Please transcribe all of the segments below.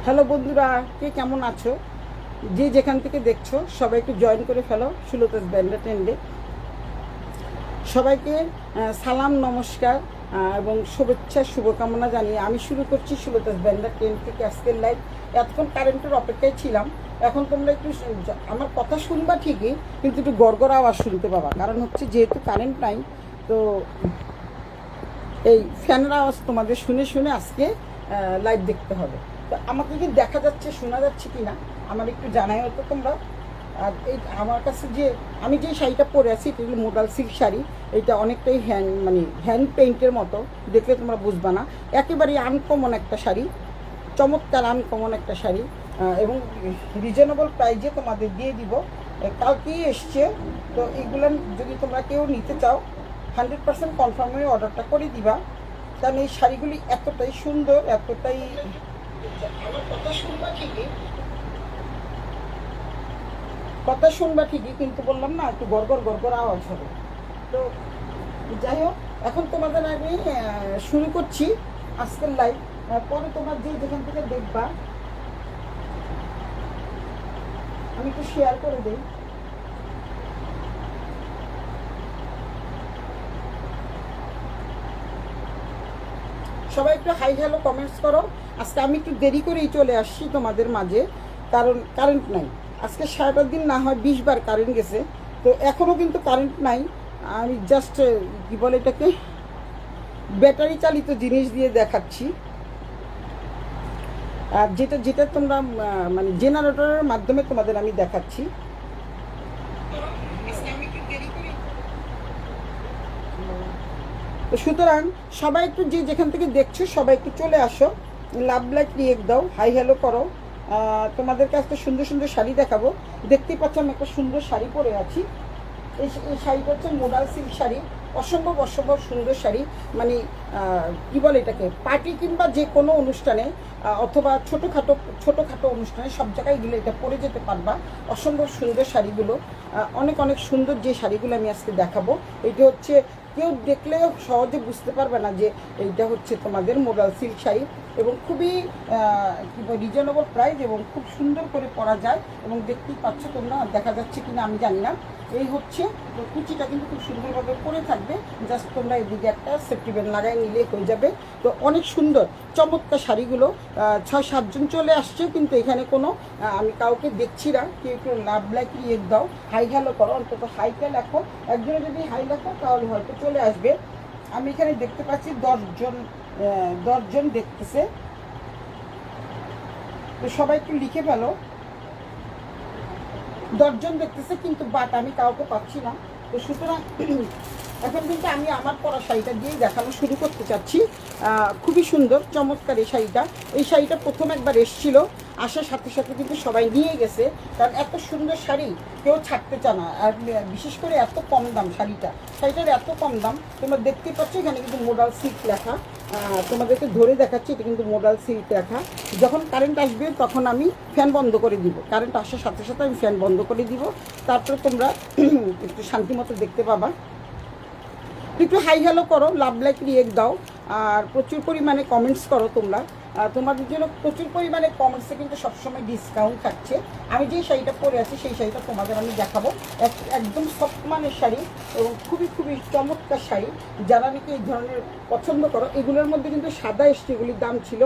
Hello বন্ধুরা, কে কেমন আছো? যে যেখান থেকে দেখছো সবাই একটু জয়েন করে ফেলো সুলতাস ব্যান্ডা ট্রেন্ডে। সবাইকে সালাম নমস্কার এবং শুভেচ্ছা শুভকামনা জানিয়ে আমি শুরু করছি সুলতাস ব্যান্ডা ট্রেন্ড থেকে আজকের লাইভ। এতক্ষণ কারেন্টের অপেক্ষায় ছিলাম। এখন তোমরা একটু আমার কথা শুনবা ঠিকই, কিন্তু একটু গড়গড় আওয়াজ শুনতে পাবা, কারণ হচ্ছে যেহেতু কারেন্ট নাই, তো এই ফ্যানের আওয়াজ তোমাদের শুনে শুনে আজকে লাইভ দেখতে হবে। তো আমাকে কি দেখা যাচ্ছে, শোনা যাচ্ছে কি না আমার একটু জানাই হতো তোমরা। আর এই আমার কাছে যে আমি যে শাড়িটা পরে আছি এটা হলো মোডাল সিল্ক শাড়ি। এটা অনেকটাই হ্যান্ড পেইন্টের মতো, দেখলে তোমরা বুঝবা না। একেবারেই আনকমন একটা শাড়ি, চমৎকার আনকমন একটা শাড়ি, এবং রিজনেবল প্রাইজে তোমাদের দিয়ে দিব। কালকেই এসছে, তো এইগুলো যদি তোমরা কেউ নিতে চাও 100% কনফার্ম হয়ে অর্ডারটা করে দিবা। কারণ এই শাড়িগুলি এতটাই সুন্দর, এতটাই আমার কথা শুনবা ঠিকই, কিন্তু বললাম না একটু গড়গড় গড়গড় আওয়াজ হবে। তো যাই হোক, এখন তোমাদের আমি শুরু করছি আজকের লাইভ। পরে তোমার যে যেখান থেকে দেখবা আমি একটু শেয়ার করে দিই। সবাই একটু হাই হ্যালো কমেন্টস করো। আজকে আমি একটু দেরি করেই চলে আসছি তোমাদের মাঝে, কারণ কারেন্ট নাই। আজকে সারাটা দিন না হয় 20 বার কারেন্ট গেছে, তো এখনও কিন্তু কারেন্ট নাই। আমি জাস্ট কি বলে এটাকে ব্যাটারি চালিত জিনিস দিয়ে দেখাচ্ছি। আর যেটা যেটা তোমরা মানে জেনারেটরের মাধ্যমে তোমাদের আমি দেখাচ্ছি। তো সুতরাং সবাই একটু যে যেখান থেকে দেখছো সবাই একটু চলে আসো, লাভ লাইক রিয়েক্ট দাও, হাই হ্যালো করো। তোমাদেরকে আজকে সুন্দর সুন্দর শাড়ি দেখাবো। দেখতেই পাচ্ছ আমি একটা সুন্দর শাড়ি পরে আছি। এই শাড়িটা হচ্ছে মোডাল সিল্ক শাড়ি, অসম্ভব অসম্ভব সুন্দর শাড়ি। মানে কী বলে এটাকে, পার্টি কিংবা যে কোনো অনুষ্ঠানে অথবা ছোটোখাটো অনুষ্ঠানে সব জায়গায় গেলে এটা পরে যেতে পারবা। অসম্ভব সুন্দর শাড়িগুলো, অনেক অনেক সুন্দর যে শাড়িগুলো আমি আজকে দেখাবো। এটা হচ্ছে কেউ দেখলেও সহজে বুঝতে পারবে না যে এইটা হচ্ছে তোমাদের মোডাল সিল্ক শাড়ি, এবং খুবই রিজনেবল প্রাইস এবং খুব সুন্দর করে পরা যায়। এবং দেখতেই পাচ্ছ তোমরা, দেখা যাচ্ছে কিনা আমি জানি না। এই হচ্ছে কুচিটা কিন্তু খুব সুন্দরভাবে পরে থাকবে, জাস্ট তোমরা এদিকে একটা সেফটি ব্যান্ড লাগাই নিলে হয়ে যাবে। তো অনেক সুন্দর চমৎকার শাড়িগুলো। 6-7 জন চলে আসছে, কিন্তু এখানে কোনো আমি কাউকে দেখছি না। কেউ একটু লাভ লাইক রিয়েক দাও, হাই হ্যালো করো, অন্তত হাইটা লেখো। একজনে যদি হাই লেখো তাহলে হয়তো চলে আসবে। আমি এখানে দেখতে পাচ্ছি 10 জন দেখতেছে, তো সবাই একটু লিখে ফেলো। 10 জন দেখতেছে, কিন্তু বাট আমি কাউকে পাচ্ছি না। তো সুতরাং এখন কিন্তু আমি আমার পরা শাড়িটা দিয়েই দেখানো শুরু করতে চাচ্ছি। খুবই সুন্দর চমৎকার এই শাড়িটা প্রথম একবার এসেছিলো, আসার সাথে সাথে কিন্তু সবাই নিয়ে গেছে। কারণ এত সুন্দর শাড়ি কেউ ছাড়তে চায় না, আর বিশেষ করে এত কম দাম। শাড়িটার এত কম দাম। তোমরা দেখতেই পাচ্ছ এখানে কিন্তু মোডাল সিল্ক লেখা। তোমাদেরকে ধরে দেখাচ্ছি, এটা কিন্তু মোডাল সিল্ক লেখা। যখন কারেন্ট আসবে তখন আমি ফ্যান বন্ধ করে দিব, কারেন্ট আসার সাথে সাথে আমি ফ্যান বন্ধ করে দিব। তারপরে তোমরা একটু শান্তি মতো দেখতে পাবা। একটু হাই হ্যালো করো, লাভ লাইক রিয়েক্ট দাও, আর প্রচুর পরিমাণে কমেন্টস করো তোমরা। তোমাদের জন্য প্রচুর পরিমাণে কমেন্টসে কিন্তু সবসময় ডিসকাউন্ট থাকছে। আমি যেই শাড়িটা পরে আছি সেই শাড়িটা তোমাদের আমি দেখাবো। একদম সফট মানের শাড়ি এবং খুবই খুবই চমৎকার শাড়ি। যারা নাকি এই ধরনের পছন্দ করো, এগুলোর মধ্যে কিন্তু সাদা এসছে, এগুলির দাম ছিল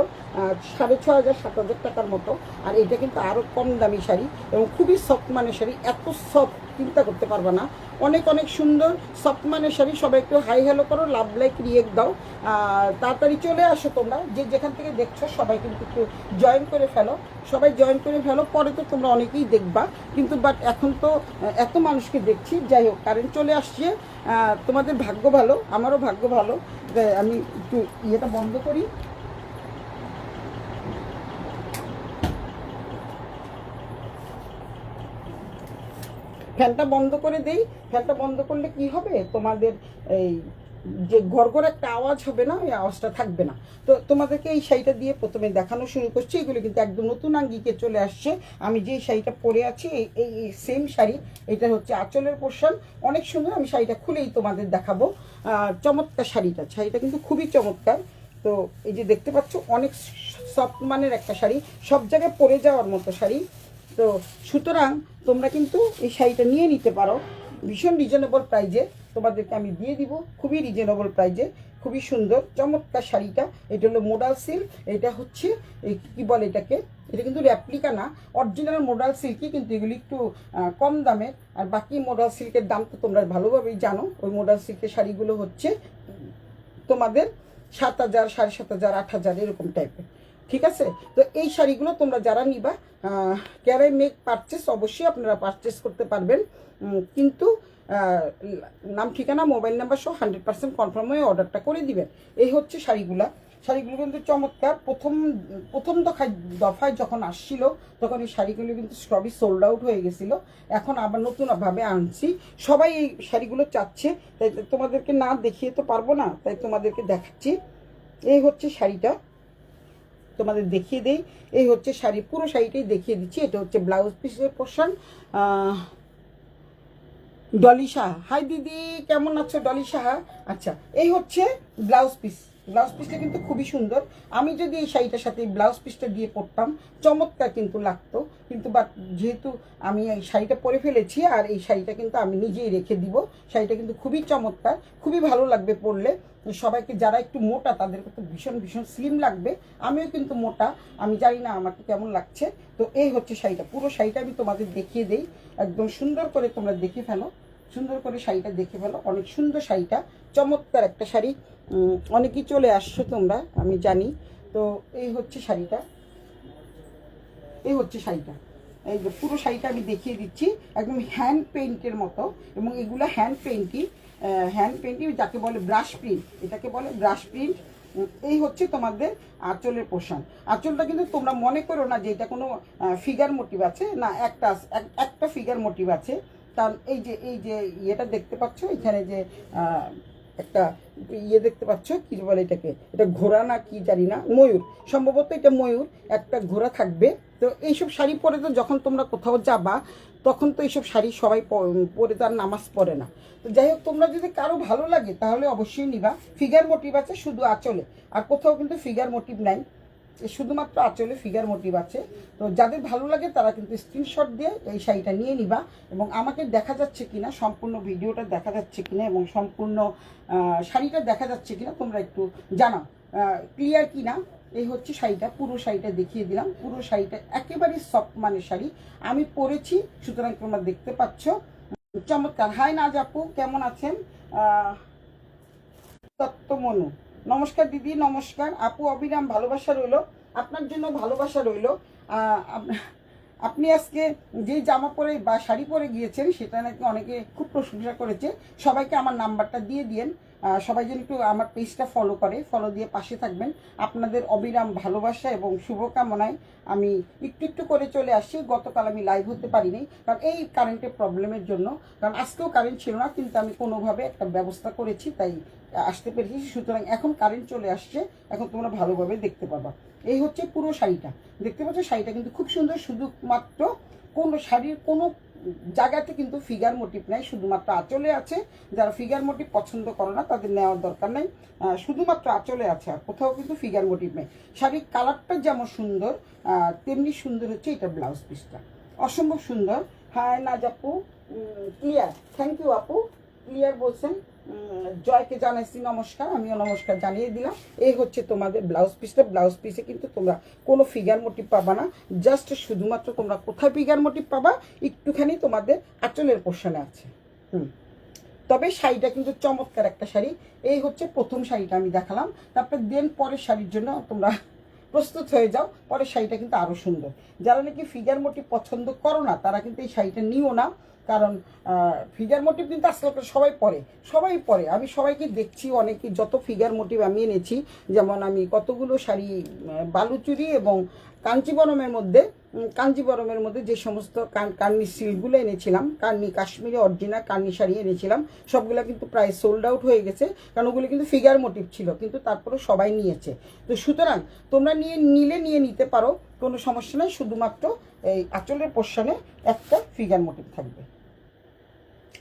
6,500-7,000 টাকার মতো। আর এটা কিন্তু আরও কম দামি শাড়ি এবং খুবই সফট মানের শাড়ি। এত সফট চিন্তা করতে পারবা না, অনেক অনেক সুন্দর সফট মানের শাড়ি। সবাই একটু হাই হ্যালো করো, লাভ লাইক রিয়েক্ট দাও, তাড়াতাড়ি চলে আসো তোমরা যে যেখান থেকে দেখছো। সবাই কিন্তু একটু জয়েন করে ফেলো, সবাই জয়েন করে ফেলো। পরে তো তোমরা অনেকেই দেখবা, কিন্তু বাট এখন তো এত মানুষকে দেখছি। যাই হোক, কারেন্ট চলে আসছে, তোমাদের ভাগ্য ভালো, আমারও ভাগ্য ভালো। আমি একটু ইয়েটা বন্ধ করি। ফ্যানটা বন্ধ করে দেই। ফ্যানটা বন্ধ করলে কি হবে, তোমাদের এই যে ঘর একটা আওয়াজ হবে না, ওই আওয়াজটা থাকবে না। তো তোমাদেরকে এই শাড়িটা দিয়ে প্রথমে দেখানো শুরু করছি। এগুলো কিন্তু একদম নতুন আঙ্গিকে চলে আসছে। আমি যে শাড়িটা পরে আছি এই সেম শাড়ি। এটা হচ্ছে আঁচলের পোর্শন, অনেক সুন্দর। আমি শাড়িটা খুলেই তোমাদের দেখাবো। চমৎকার শাড়িটা কিন্তু খুবই চমৎকার। তো এই যে দেখতে পাচ্ছ, অনেক সফট মানের একটা শাড়ি, সব জায়গায় পরে যাওয়ার মতো শাড়ি। তো সুতরাং তোমরা কিন্তু এই শাড়িটা নিয়ে নিতে পারো ভীষণ রিজনেবল প্রাইজে, তোমাদেরকে আমি দিয়ে দিব খুবই রিজনেবল প্রাইজে। খুবই সুন্দর চমৎকার শাড়িটা। এটা হলো মোডাল সিল্ক, এটা হচ্ছে কি বলে এটাকে, এটা কিন্তু রেপ্লিকা না, অরিজিনাল মোডাল সিল্কই, কিন্তু এগুলি একটু কম দামের। আর বাকি মোডাল সিল্কের দাম তো তোমরা ভালোভাবেই জানো। ওই মোডাল সিল্কের শাড়িগুলো হচ্ছে তোমাদের 7,000, 7,500, 8,000 এরকম টাইপের, ঠিক আছে। তো এই শাড়িগুলো তোমরা যারা নিবা ক্যারে মেক পারচেস অবশ্যই আপনারা পারচেস করতে পারবেন, কিন্তু নাম ঠিকানা মোবাইল নাম্বার সহ 100% কনফার্ম হয়ে অর্ডারটা করে দিবেন। এই হচ্ছে শাড়িগুলো কিন্তু চমৎকার। প্রথম দফায় যখন আসছিল তখন এই শাড়িগুলো কিন্তু সবই সোল্ড আউট হয়ে গেছিলো। এখন আবার নতুনভাবে আনছি, সবাই এই শাড়িগুলো চাচ্ছে, তাই তোমাদেরকে না দেখিয়ে তো পারবো না, তাই তোমাদেরকে দেখাচ্ছি। এই হচ্ছে শাড়িটা, তোমাদের দেখিয়ে দেই। এই হচ্ছে শাড়ি, পুরো শাড়িটাই দেখিয়ে দিচ্ছি। এটা হচ্ছে ব্লাউজ পিসের পোর্শন। ডলি সাহা, হাই দিদি কেমন আছো ডলি সাহা? আচ্ছা, এই হচ্ছে ব্লাউজ পিস। ব্লাউজ পিসটা কিন্তু খুবই সুন্দর। আমি যদি এই শাড়িটার সাথে ব্লাউজ পিসটা দিয়ে পরতাম চমৎকার কিন্তু লাগতো, কিন্তু বাট যেহেতু আমি এই শাড়িটা পরে ফেলেছি, আর এই শাড়িটা কিন্তু আমি নিজেই রেখে দিব। শাড়িটা কিন্তু খুবই চমৎকার, খুবই ভালো লাগবে পরলে। সবাইকে যারা একটু মোটা তাদেরকে তো ভীষণ ভীষণ স্লিম লাগবে। আমিও কিন্তু মোটা, আমি জানি না আমাকে কেমন লাগছে। তো এই হচ্ছে শাড়িটা, পুরো শাড়িটা আমি তোমাদের দেখিয়ে দেই, একদম সুন্দর করে তোমরা দেখে ফেলো, সুন্দর করে শাড়িটা দেখে ফেলো। অনেক সুন্দর শাড়িটা, চমৎকার একটা শাড়ি। অনেকেই চলে আসছো তোমরা, আমি জানি। তো এই হচ্ছে শাড়িটা, এই হচ্ছে শাড়িটা। এই যে পুরো শাড়িটা আমি দেখিয়ে দিচ্ছি, একদম হ্যান্ড পেইন্টের মতো। এবং এগুলো হ্যান্ড পেইন্টিং যাকে বলে ব্রাশ প্রিন্ট, এটাকে বলে ব্রাশ প্রিন্ট। এই হচ্ছে তোমাদের আঁচলের পোর্শন। আঁচলটা কিন্তু তোমরা মনে করো না যে এটা কোনো ফিগার মোটিভ আছে, না, একটা ফিগার মোটিভ আছে। কারণ এই যে ইয়েটা দেখতে পাচ্ছ, এখানে যে একটা ইয়ে দেখতে পাচ্ছ, কি বলে এটাকে, এটা ঘোড়া না কি জানি না, ময়ূর, সম্ভবত এটা ময়ূর, একটা ঘোড়া থাকবে। তো এইসব শাড়ি পরে তো যখন তোমরা কোথাও যাবা তখন তো এইসব শাড়ি সবাই পরে তো আর নামাজ পড়ে না। তো যাই হোক, তোমরা যদি কারো ভালো লাগে তাহলে অবশ্যই নিবা। ফিগার মোটিভ আছে শুধু আঁচলে, আর কোথাও কিন্তু ফিগার মোটিভ নাই, শুধুমাত্র আঁচলে ফিগার মোটিভ আছে। তো যাদের ভালো লাগে তারা কিন্তু স্ক্রিনশট দিয়ে এই শাড়িটা নিয়ে নিবা। এবং আমাকে দেখা যাচ্ছে কিনা, সম্পূর্ণ ভিডিওটা দেখা যাচ্ছে কিনা এবং সম্পূর্ণ শাড়িটা দেখা যাচ্ছে কিনা তোমরা একটু জানাও, ক্লিয়ার কিনা। এই হচ্ছে শাড়িটা, পুরো শাড়িটা দেখিয়ে দিলাম। পুরো শাড়িটা একেবারে সফট মানের শাড়ি, আমি পরেছি, সুতরাং তোমরা দেখতে পাচ্ছ চমৎকার। হাই নাজ আপু, কেমন আছেন? তত্ত্বমনু, নমস্কার দিদি, নমস্কার আপু। অবিরাম ভালোবাসা রইল, আপনার জন্য ভালোবাসা রইল। আপনি আজকে যে জামা পরে বা শাড়ি পরে গিয়েছেন সেটা নাকি অনেকে খুব প্রশংসা করেছে। সবাইকে আমার নাম্বারটা দিয়ে দিয়েন, সবাই যেন একটু আমার পেজটা ফলো করে, ফলো দিয়ে পাশে থাকবেন। আপনাদের অবিরাম ভালোবাসা এবং শুভকামনায় আমি একটু একটু করে চলে আসছি। গতকাল আমি লাইভ হতে পারিনি, কারণ এই কারেন্টের প্রবলেমের জন্য, কারণ আজকেও কারেন্ট ছিল না, কিন্তু আমি কোনোভাবে একটা ব্যবস্থা করেছি তাই আসতে পেরেছি। সুতরাং এখন কারেন্ট চলে আসছে, এখন তোমরা ভালোভাবে দেখতে পাবা। এই হচ্ছে পুরো শাড়িটা, দেখতে পাচ্ছ শাড়িটা কিন্তু খুব সুন্দর। শুধুমাত্র কোনো শাড়ির কোনো জায়গাতে কিন্তু ফিগার মোটিভ নাই, শুধুমাত্র আঁচলে আছে। যারা ফিগার মোটিভ পছন্দ করো না তাদের নেওয়ার দরকার নেই, শুধুমাত্র আঁচলে আছে, আর কোথাও কিন্তু ফিগার মোটিভ নেই। শাড়ির কালারটা যেমন সুন্দর তেমনি সুন্দর হচ্ছে এটা ব্লাউজ পিসটা, অসম্ভব সুন্দর। হ্যাঁ নাজ আপু, ক্লিয়ার, থ্যাংক ইউ আপু, ক্লিয়ার বলছেন। জয়কে জানাইছি নমস্কার, আমিও নমস্কার জানিয়ে দিলাম। এই হচ্ছে তোমাদের ব্লাউজ পিসটা। ব্লাউজ পিসে কিন্তু তোমরা কোনো ফিগার মোটিভ পাবা না, জাস্ট শুধুমাত্র তোমরা কোথায় ফিগার মোটিভ পাবা, একটুখানি তোমাদের আঁচলের পোর্শনে আছে। তবে শাড়িটা কিন্তু চমৎকার একটা শাড়ি। এই হচ্ছে প্রথম শাড়িটা আমি দেখালাম, তারপরে দেন পরের শাড়ির জন্য তোমরা প্রস্তুত হয়ে যাও। পরের শাড়িটা কিন্তু আরও সুন্দর। যারা নাকি ফিগার মোটিভ পছন্দ করো না তারা কিন্তু এই শাড়িটা নিও না, কারণ ফিগার মোটিভ কিন্তু আজকাল সবাই পরে। আমি সবাইকে দেখছি, অনেকে যত ফিগার মোটিভ আমি এনেছি, যেমন আমি কতগুলো শাড়ি বালুচুরি এবং কাঞ্জিবরমের মধ্যে যে সমস্ত কার্নি সিল্কগুলো এনেছিলাম, কাশ্মীরি অরিজিনাল কার্নি শাড়ি এনেছিলাম, সবগুলো কিন্তু প্রায় সোল্ড আউট হয়ে গেছে, কারণ ওগুলো কিন্তু ফিগার মোটিভ ছিল, কিন্তু তারপরে সবাই নিয়েছে। তো সুতরাং তোমরা নিয়ে নিতে পারো, কোনো সমস্যা নেই। শুধুমাত্র এই আঁচলের পোর্শনে একটা ফিগার মোটিভ থাকবে।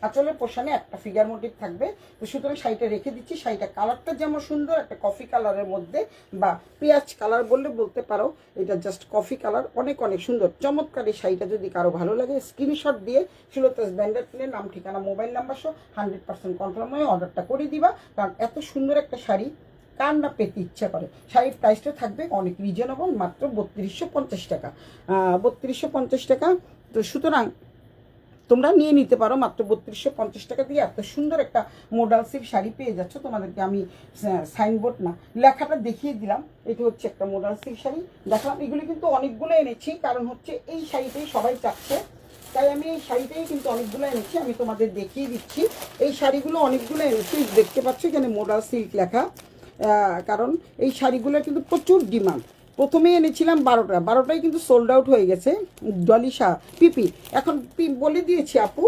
আঁচলের পোশানে একটা ফিগার মোটিভ থাকবে। তো সুতরাং শাড়িটা রেখে দিচ্ছি। শাড়িটা কালারটা যেমন সুন্দর, একটা কফি কালারের মধ্যে বা পেঁয়াজ কালার বললে বলতে পারো, এটা জাস্ট কফি কালার, অনেক অনেক সুন্দর চমৎকার। এই শাড়িটা যদি কারো ভালো লাগে স্ক্রিনশট দিয়ে সুলতাস ব্র্যান্ডের কিনে নাম, ঠিকানা, মোবাইল নাম্বার সহ 100% কনফার্ম হয়ে অর্ডারটা করে দিবা। কারণ এত সুন্দর একটা শাড়ি কার না পেতে ইচ্ছা করে। শাড়ির প্রাইসটা থাকবে অনেক রিজনেবল, মাত্র 3250 টাকা, 3250 টাকা। তো সুতরাং তোমরা নিয়ে নিতে পারো মাত্র 3250 টাকা দিয়ে। এত সুন্দর একটা মোডাল সিল্ক শাড়ি পেয়ে যাচ্ছ। তোমাদেরকে আমি সাইনবোর্ড না, লেখাটা দেখিয়ে দিলাম। এটা হচ্ছে একটা মোডাল সিল্ক শাড়ি দেখালাম। এগুলো কিন্তু অনেকগুলো এনেছি, কারণ হচ্ছে এই শাড়িটাই সবাই চাচ্ছে, তাই আমি এই শাড়িটাই কিন্তু অনেকগুলো এনেছি। আমি তোমাদের দেখিয়ে দিচ্ছি। এই শাড়িগুলো অনেকগুলো এনেছি, দেখতে পাচ্ছ এখানে মোডাল সিল্ক লেখা। কারণ এই শাড়িগুলোর কিন্তু প্রচুর ডিমান্ড। প্রথমে এনেছিলাম 12টাই কিন্তু সোল্ড আউট হয়ে গেছে। ডলিশা পিপি এখন বলে দিয়েছি আপু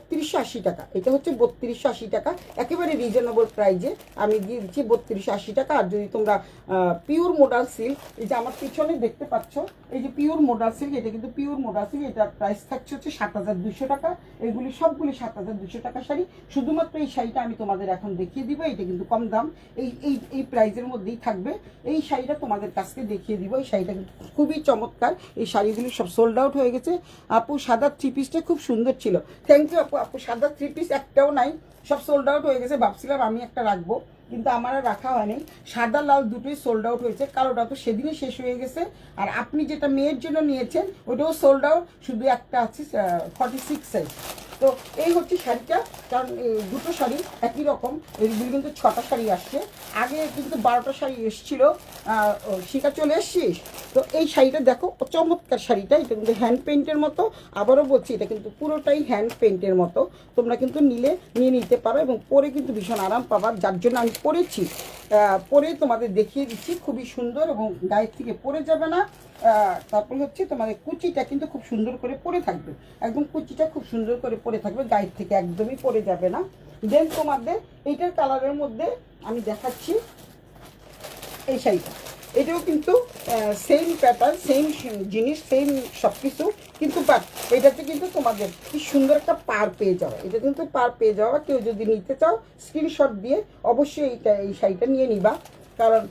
3280 টাকা। এটা হচ্ছে 3280 টাকা, একেবারে রিজনেবল প্রাইজে আমি দিয়ে দিচ্ছি 3280 টাকা। আর যদি তোমরা পিওর মোডাল সিল্ক, এই যে আমার পিছনে দেখতে পাচ্ছ, এই যে পিওর মোডাল সিল্ক, এটা কিন্তু পিওর মোডাল সিল্ক, এটার প্রাইস থাকছে হচ্ছে 7200 টাকা। এগুলি সবগুলি 7200 টাকা শাড়ি। শুধুমাত্র এই শাড়িটা আমি তোমাদের এখন দেখিয়ে দিব। এটা কিন্তু কম দাম, এই প্রাইজের মধ্যেই থাকবে। এই শাড়িটা তোমাদের কাছকে দেখিয়ে দিব। এই শাড়িটা কিন্তু খুবই চমৎকার। এই শাড়িগুলি সব সোল্ড আউট হয়ে গেছে। আপু সাদা 3 পিসটা খুব সুন্দর ছিল। থ্যাংক ইউ আপু। আপু সাদা 3 পিস একটাও নাই, সব সোল্ড আউট হয়ে গেছে। ভাবছিলাম আমি একটা রাখবো, কিন্তু আমার আর রাখা হয়নি। সাদা লাল দুটোই সোল্ড আউট হয়েছে। কালোটা তো সেদিনই শেষ হয়ে গেছে। আর আপনি যেটা মেয়ের জন্য নিয়েছেন ওটাও সোল্ড আউট, শুধু একটা আছে 46 সাইজ। তো এই হচ্ছে শাড়িটা। কারণ দুটো শাড়ি একই রকম, এগুলি কিন্তু 6টা শাড়ি আসছে। আগে কিন্তু 12টা শাড়ি এসেছিলো। শিকা চলে এসছিস। তো এই শাড়িটা দেখো, চমৎকার শাড়িটা। এটা কিন্তু হ্যান্ড পেইন্টের মতো। আবারও বলছি, এটা কিন্তু পুরোটাই হ্যান্ড পেইন্টের মতো। তোমরা কিন্তু নিয়ে নিতে পারো এবং পরে কিন্তু ভীষণ আরাম পাবার, যার জন্য আমি পরেছি। পরে তোমাদের দেখিয়ে দিচ্ছি, খুবই সুন্দর এবং গায়ের থেকে পরে যাবে না। তারপরে হচ্ছে তোমাদের কুচিটা কিন্তু খুব সুন্দর করে পরে থাকবে, একদম কুচিটা খুব সুন্দর করে পরে থাকবে, গায়ের থেকে একদমই পরে যাবে না। দেন তোমাদের এইটার কালারের মধ্যে আমি দেখাচ্ছি এই শাড়িটা। এটাও কিন্তু সেম প্যাটার্ন, সেম জিনিস, সেম সব কিছু, কিন্তু বাট এটাতে কিন্তু তোমাদের কি সুন্দর একটা পার পেয়ে যাওয়া। এটা কিন্তু পার পেয়ে যাওয়া। কেউ যদি নিতে চাও স্ক্রিনশট দিয়ে অবশ্যই এই শাড়িটা নিয়ে নিবা। কারণ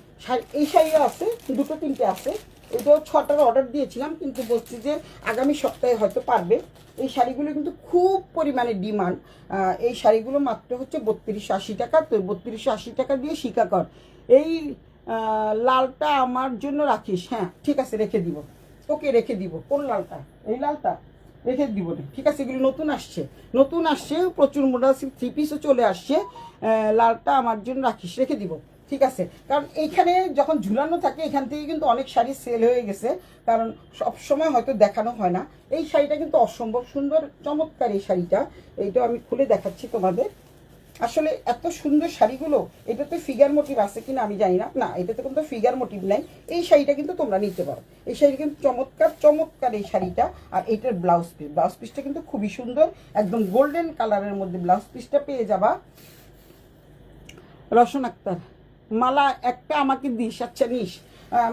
এই শাড়িও আছে, 2-3টে আছে। এটাও 6টার অর্ডার দিয়েছিলাম, কিন্তু বলছি যে আগামী সপ্তাহে হয়তো পারবে। এই শাড়িগুলো কিন্তু খুব পরিমাণে ডিমান্ড। এই শাড়িগুলো মাত্র হচ্ছে 3280 টাকা। তো 3280 টাকা দিয়ে শিকা কর। এই লালটা আমার জন্য রাখিস। হ্যাঁ ঠিক আছে, রেখে দিব। ওকে রেখে দিব। কোন লালটা? এই লালটা রেখে দিব না, ঠিক আছে। এগুলো নতুন আসছে প্রচুর। মোডাল সিল্ক 3 পিসও চলে আসছে। লালটা আমার জন্য রাখিস, রেখে দিব, ঠিক আছে। কারণ এইখানে যখন ঝুলানো থাকে, এখান থেকে কিন্তু অনেক শাড়ি সেল হয়ে গেছে, কারণ সব সময় হয়তো দেখানো হয় না। এই শাড়িটা কিন্তু অসম্ভব সুন্দর, চমৎকার এই শাড়িটা। এইটা আমি খুলে দেখাচ্ছি তোমাদের। আসলে এত সুন্দর শাড়িগুলো, এটাতে ফিগার মোটিভ আছে কিনা আমি জানি না। না, এটাতে কিন্তু ফিগার মোটিভ নাই। এই শাড়িটা কিন্তু তোমরা নিতে পারো। এই শাড়িটা কিন্তু চমৎকার এই শাড়িটা। আর এটার ব্লাউজ পিসটা কিন্তু খুবই সুন্দর, একদম গোল্ডেন কালারের মধ্যে ব্লাউজ পিসটা পেয়ে যাবা। রসন আক্তার, মালা একটা আমাকে দিস। আচ্ছা নিস।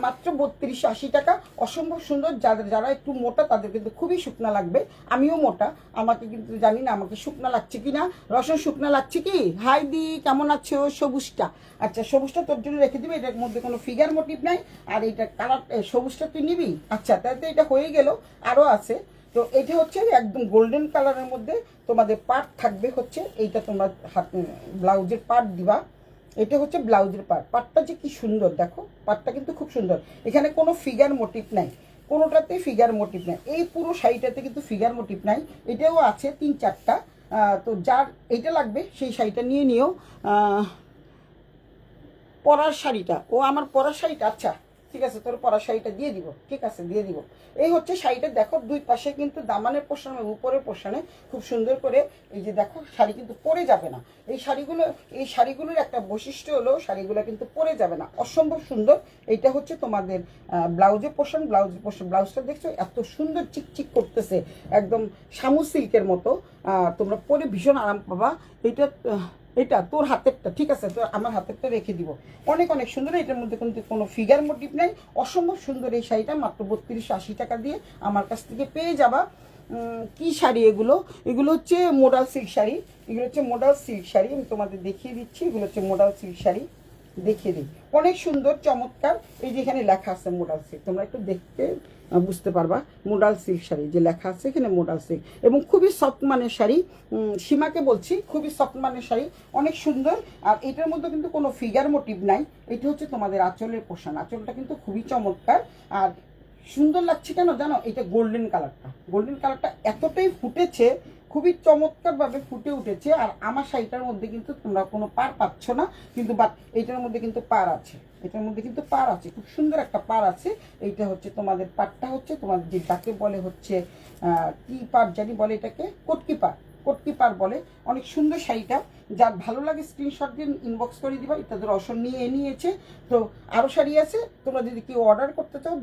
মাত্র 3280 টাকা। অসম্ভব সুন্দর। যারা একটু মোটা তাদের কিন্তু খুবই শুকনা লাগবে। আমিও মোটা, আমাকে কিন্তু জানি না আমাকে শুকনা লাগছে কি না। রসন শুকনা লাগছে কি? হাই দি, কেমন আছো? সবুজটা, আচ্ছা সবুজটা তোর জন্য রেখে দিবি। এটার মধ্যে কোনো ফিগার মোটিভ নাই। আর এটা কালার, সবুজটা তুই নিবি। আচ্ছা তাহলে এটা হয়ে গেল, আরও আছে। তো এটা হচ্ছে একদম গোল্ডেন কালারের মধ্যে তোমাদের পার্ট থাকবে হচ্ছে এইটা। তোমরা ব্লাউজের পার্ট দিবা। এটা হচ্ছে ব্লাউজের পার্টটা যে কি সুন্দর দেখো। পার্টটা কিন্তু খুব সুন্দর। এখানে কোনো ফিগার মোটিভ নাই, কোনোটাতে ফিগার মোটিভ নাই। এই পুরো শাড়িটাতে কিন্তু ফিগার মোটিভ নাই। এটাও আছে 3-4টা। তো যার এইটা লাগবে সেই শাড়িটা নিয়ে নিও। পরার শাড়িটা, ও আমার পরার শাড়িটা, আচ্ছা ঠিক আছে, তোর পরার শাড়িটা দিয়ে দিব, ঠিক আছে দিয়ে দিব। এই হচ্ছে শাড়িটা। দেখো দুই পাশে কিন্তু দামানের পোর্শনে, উপরের পোর্শনে খুব সুন্দর করে এই যে দেখো, শাড়ি কিন্তু পরে যাবে না। এই শাড়িগুলোর একটা বৈশিষ্ট্য হলো শাড়িগুলো কিন্তু পরে যাবে না, অসম্ভব সুন্দর। এইটা হচ্ছে তোমাদের ব্লাউজের পোর্শন। ব্লাউজটা দেখছো এত সুন্দর চিকচিক করতেছে, একদম শামু সিল্কের মতো। তোমরা পরে ভীষণ আরাম পাবা। এটা তোর হাতেরটা, ঠিক আছে, তো আমার হাতেরটা রেখে দিব। অনেক সুন্দর। এটার মধ্যে কিন্তু কোনো ফিগার মোটিভ নেই। অসম্ভব সুন্দর এই শাড়িটা মাত্র 3280 টাকা দিয়ে আমার কাছ থেকে পেয়ে যাবা। কি শাড়ি এগুলো? এগুলো হচ্ছে মোডাল সিল্ক শাড়ি। এগুলো হচ্ছে মোডাল সিল্ক শাড়ি। আমি তোমাদের দেখিয়ে দিচ্ছি, এগুলো হচ্ছে মোডাল সিল্ক শাড়ি। দেখিয়ে দিই, অনেক সুন্দর চমৎকার। এই যে এখানে লেখা আছে মোডাল সিল্ক, তোমরা একটু দেখতে বুঝতে পারবা। মোডাল সিল্ক শাড়ি যে লেখা আছে এখানে মোডাল সিল্ক, এবং খুবই সফট মানের শাড়ি। সীমাকে বলছি, খুবই সফট মানের শাড়ি, অনেক সুন্দর। আর এটার মধ্যে কিন্তু কোনো ফিগার মোটিভ নাই। এটা হচ্ছে তোমাদের আঁচলের পোষণ। আঁচলটা কিন্তু খুবই চমৎকার আর সুন্দর লাগছে। কেন জানো? এটা গোল্ডেন কালারটা, গোল্ডেন কালারটা এতটাই ফুটেছে, খুবই চমৎকারভাবে ফুটে উঠেছে। আর আমার শাড়িটার মধ্যে কিন্তু তোমরা কোনো পার পাচ্ছ না, কিন্তু বাট এইটার মধ্যে কিন্তু পার আছে, এটার মধ্যে কিন্তু পার আছে, খুব সুন্দর একটা পার আছে। এইটা হচ্ছে তোমাদের পারটা হচ্ছে তোমাদের যেটাকে বলে হচ্ছে কি পার জানি বলে, এটাকে কটকি পার, কটকি পার বলে। অনেক সুন্দর শাড়িটা, যার ভালো লাগে স্ক্রিনশট দিয়ে ইনবক্স করে দিবা। এটা তো রসন নিয়েছে, তো আরও শাড়ি আছে, তোমরা যদি কেউ অর্ডার করতে চাও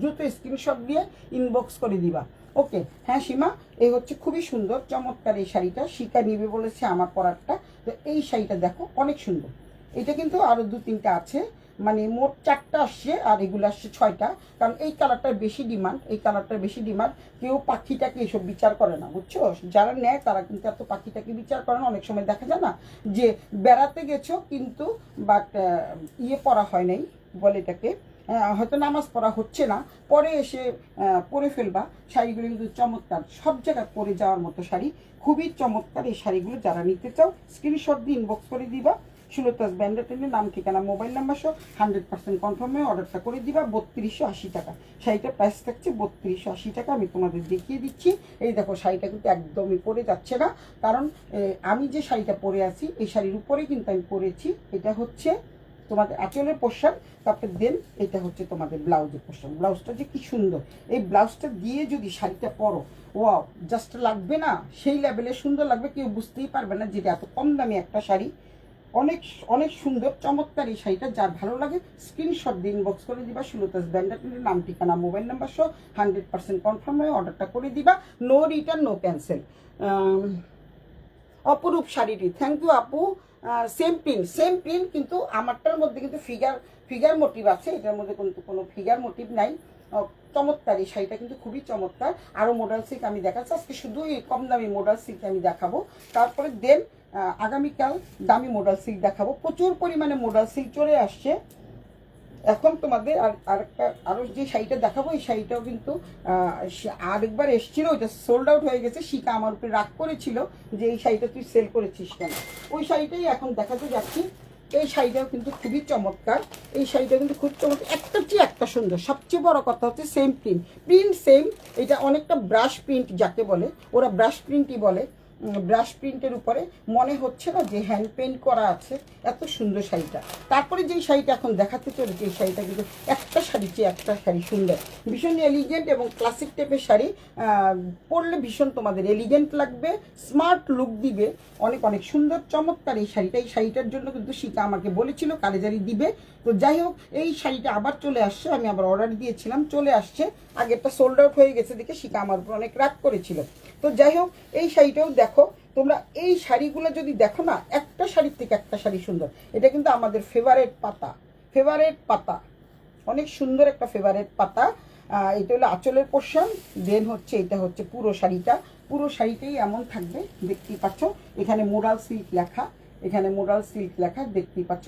দ্রুত স্ক্রিনশট দিয়ে ইনবক্স করে দিবা। ওকে, হ্যাঁ সীমা, এই হচ্ছে খুবই সুন্দর চমৎকার এই শাড়িটা। শিকা নিবে বলেছে আমার পরারটা। তো এই শাড়িটা দেখো অনেক সুন্দর। এটা কিন্তু আরও 2-3টা আছে, মানে মোট 4টা আসছে, আর এগুলো আসছে 6টা। কারণ এই কালারটার বেশি ডিমান্ড, এই কালারটার বেশি ডিমান্ড। কেউ পাখিটাকে এসব বিচার করে না, বুঝছো? যারা নেয় তারা কিন্তু এত পাখিটাকে বিচার করে না। অনেক সময় দেখা যায় না যে বেড়াতে গেছো কিন্তু বাট পরা হয় নাই, বলে এটাকে হয়তো নামাজ পড়া হচ্ছে না, পরে এসে পরে ফেলবা। শাড়িগুলো কিন্তু চমৎকার, সব জায়গায় পরে যাওয়ার মতো শাড়ি, খুবই চমৎকার এই শাড়িগুলো। যারা নিতে চাও স্ক্রিনশট দিয়ে ইনবক্স করে দিবা। সুলতাস ব্যান্ডাটেনের নাম, ঠিকানা, মোবাইল নাম্বার সহ 100% কনফার্ম হয়ে অর্ডারটা করে দিবা। 3280 টাকা শাড়িটার প্রাইস থাকছে, 3280 টাকা। আমি তোমাদের দেখিয়ে দিচ্ছি। এই দেখো শাড়িটা কিন্তু একদমই পরে যাচ্ছে না, কারণ আমি যে শাড়িটা পরে আছি এই শাড়ির উপরেই কিন্তু আমি পরেছি। এটা হচ্ছে তোমাদের আঁচলের পোশাক, তারপরে দেন এটা হচ্ছে তোমাদের ব্লাউজের পোশাক। ব্লাউজটা যে কি সুন্দর, এই ব্লাউজটা দিয়ে যদি শাড়িটা পরো, ওয়াও, জাস্ট লাগবে না, সেই লেভেলে সুন্দর লাগবে। কেউ বুঝতেই পারবে না যে এত কম দামি একটা শাড়ি। অনেক অনেক সুন্দর চমৎকার এই শাড়িটা। যার ভালো লাগে স্ক্রিনশট দিয়ে ইনবক্স করে দিবা। সুলতাস ব্যান্ডাটের নাম, ঠিকানা, মোবাইল নাম্বার সহ 100% কনফার্ম হয়ে অর্ডারটা করে দিবা। No return, no cancel. অপরূপ শাড়িটি, থ্যাংক ইউ আপু। সেম প্রিন্ট, কিন্তু আমারটার মধ্যে কিন্তু ফিগার মোটিভ আছে, এটার মধ্যে কিন্তু কোনো ফিগার মোটিভ নাই। চমৎকার এই শাড়িটা কিন্তু খুবই চমৎকার। আরও মডেল সিল্ক আমি দেখাচ্ছি, আজকে শুধু এই কম দামি মডেল সিল্ক আমি দেখাবো। তারপরে দেন আগামীকাল দামি মডেল সিল্ক দেখাবো। প্রচুর পরিমাণে মডেল সিল্ক চলে আসছে এখন তোমাদের। আরও যে শাড়িটা দেখাবো, এই শাড়িটাও কিন্তু আরেকবার এসেছিল, ওইটা সোল্ড আউট হয়ে গেছে। শিকা আমার উপরে রাগ করেছিল যে এই শাড়িটা তুই সেল করেছিস কেন। ওই শাড়িটাই এখন দেখাতে যাচ্ছি। এই শাড়িটাও কিন্তু খুবই চমৎকার, এই শাড়িটা কিন্তু খুব চমৎকার, একটা চেয়ে একটা সুন্দর। সবচেয়ে বড় কথা হচ্ছে সেম প্রিন্ট সেম। এটা অনেকটা ব্রাশ প্রিন্ট যাকে বলে, ওরা ব্রাশ প্রিন্টই বলে। ব্রাশ প্রিন্টের উপরে মনে হচ্ছে না যে হ্যান্ড পেন্ট করা আছে, এত সুন্দর শাড়িটা। তারপরে যেই শাড়িটা এখন দেখাতে চলেছে, এই শাড়িটা কিন্তু একটা শাড়ি চেয়ে একটা শাড়ি সুন্দর, ভীষণ এলিগেন্ট এবং ক্লাসিক টাইপের শাড়ি। পরলে ভীষণ তোমাদের এলিগেন্ট লাগবে, স্মার্ট লুক দিবে, অনেক অনেক সুন্দর চমৎকার এই শাড়িটা। এই শাড়িটার জন্য কিন্তু শিকা আমাকে বলেছিল কালেজারি দিবে। তো যাই হোক, এই শাড়িটা আবার চলে আসছে, আমি আবার অর্ডার দিয়েছিলাম, চলে আসছে। আগেরটা সোল্ড আউট হয়ে গেছে দেখে শিকা আমার উপর অনেক রাগ করেছিল। তো যাই হোক, এই শাড়িটাও দেখো তোমরা। এই শাড়িগুলো যদি দেখো না, একটা শাড়ির থেকে একটা শাড়ি সুন্দর। এটা কিন্তু আমাদের ফেভারেট পাতা, অনেক সুন্দর একটা ফেভারেট পাতা। এটা হলো আঁচলের পোর্শন। দেন হচ্ছে এটা হচ্ছে পুরো শাড়িটাই এমন থাকবে, দেখতেই পাচ্ছ। এখানে মোডাল সিল্ক লেখা, এখানে মোডাল সিল্ক লেখা দেখতেই পাচ্ছ।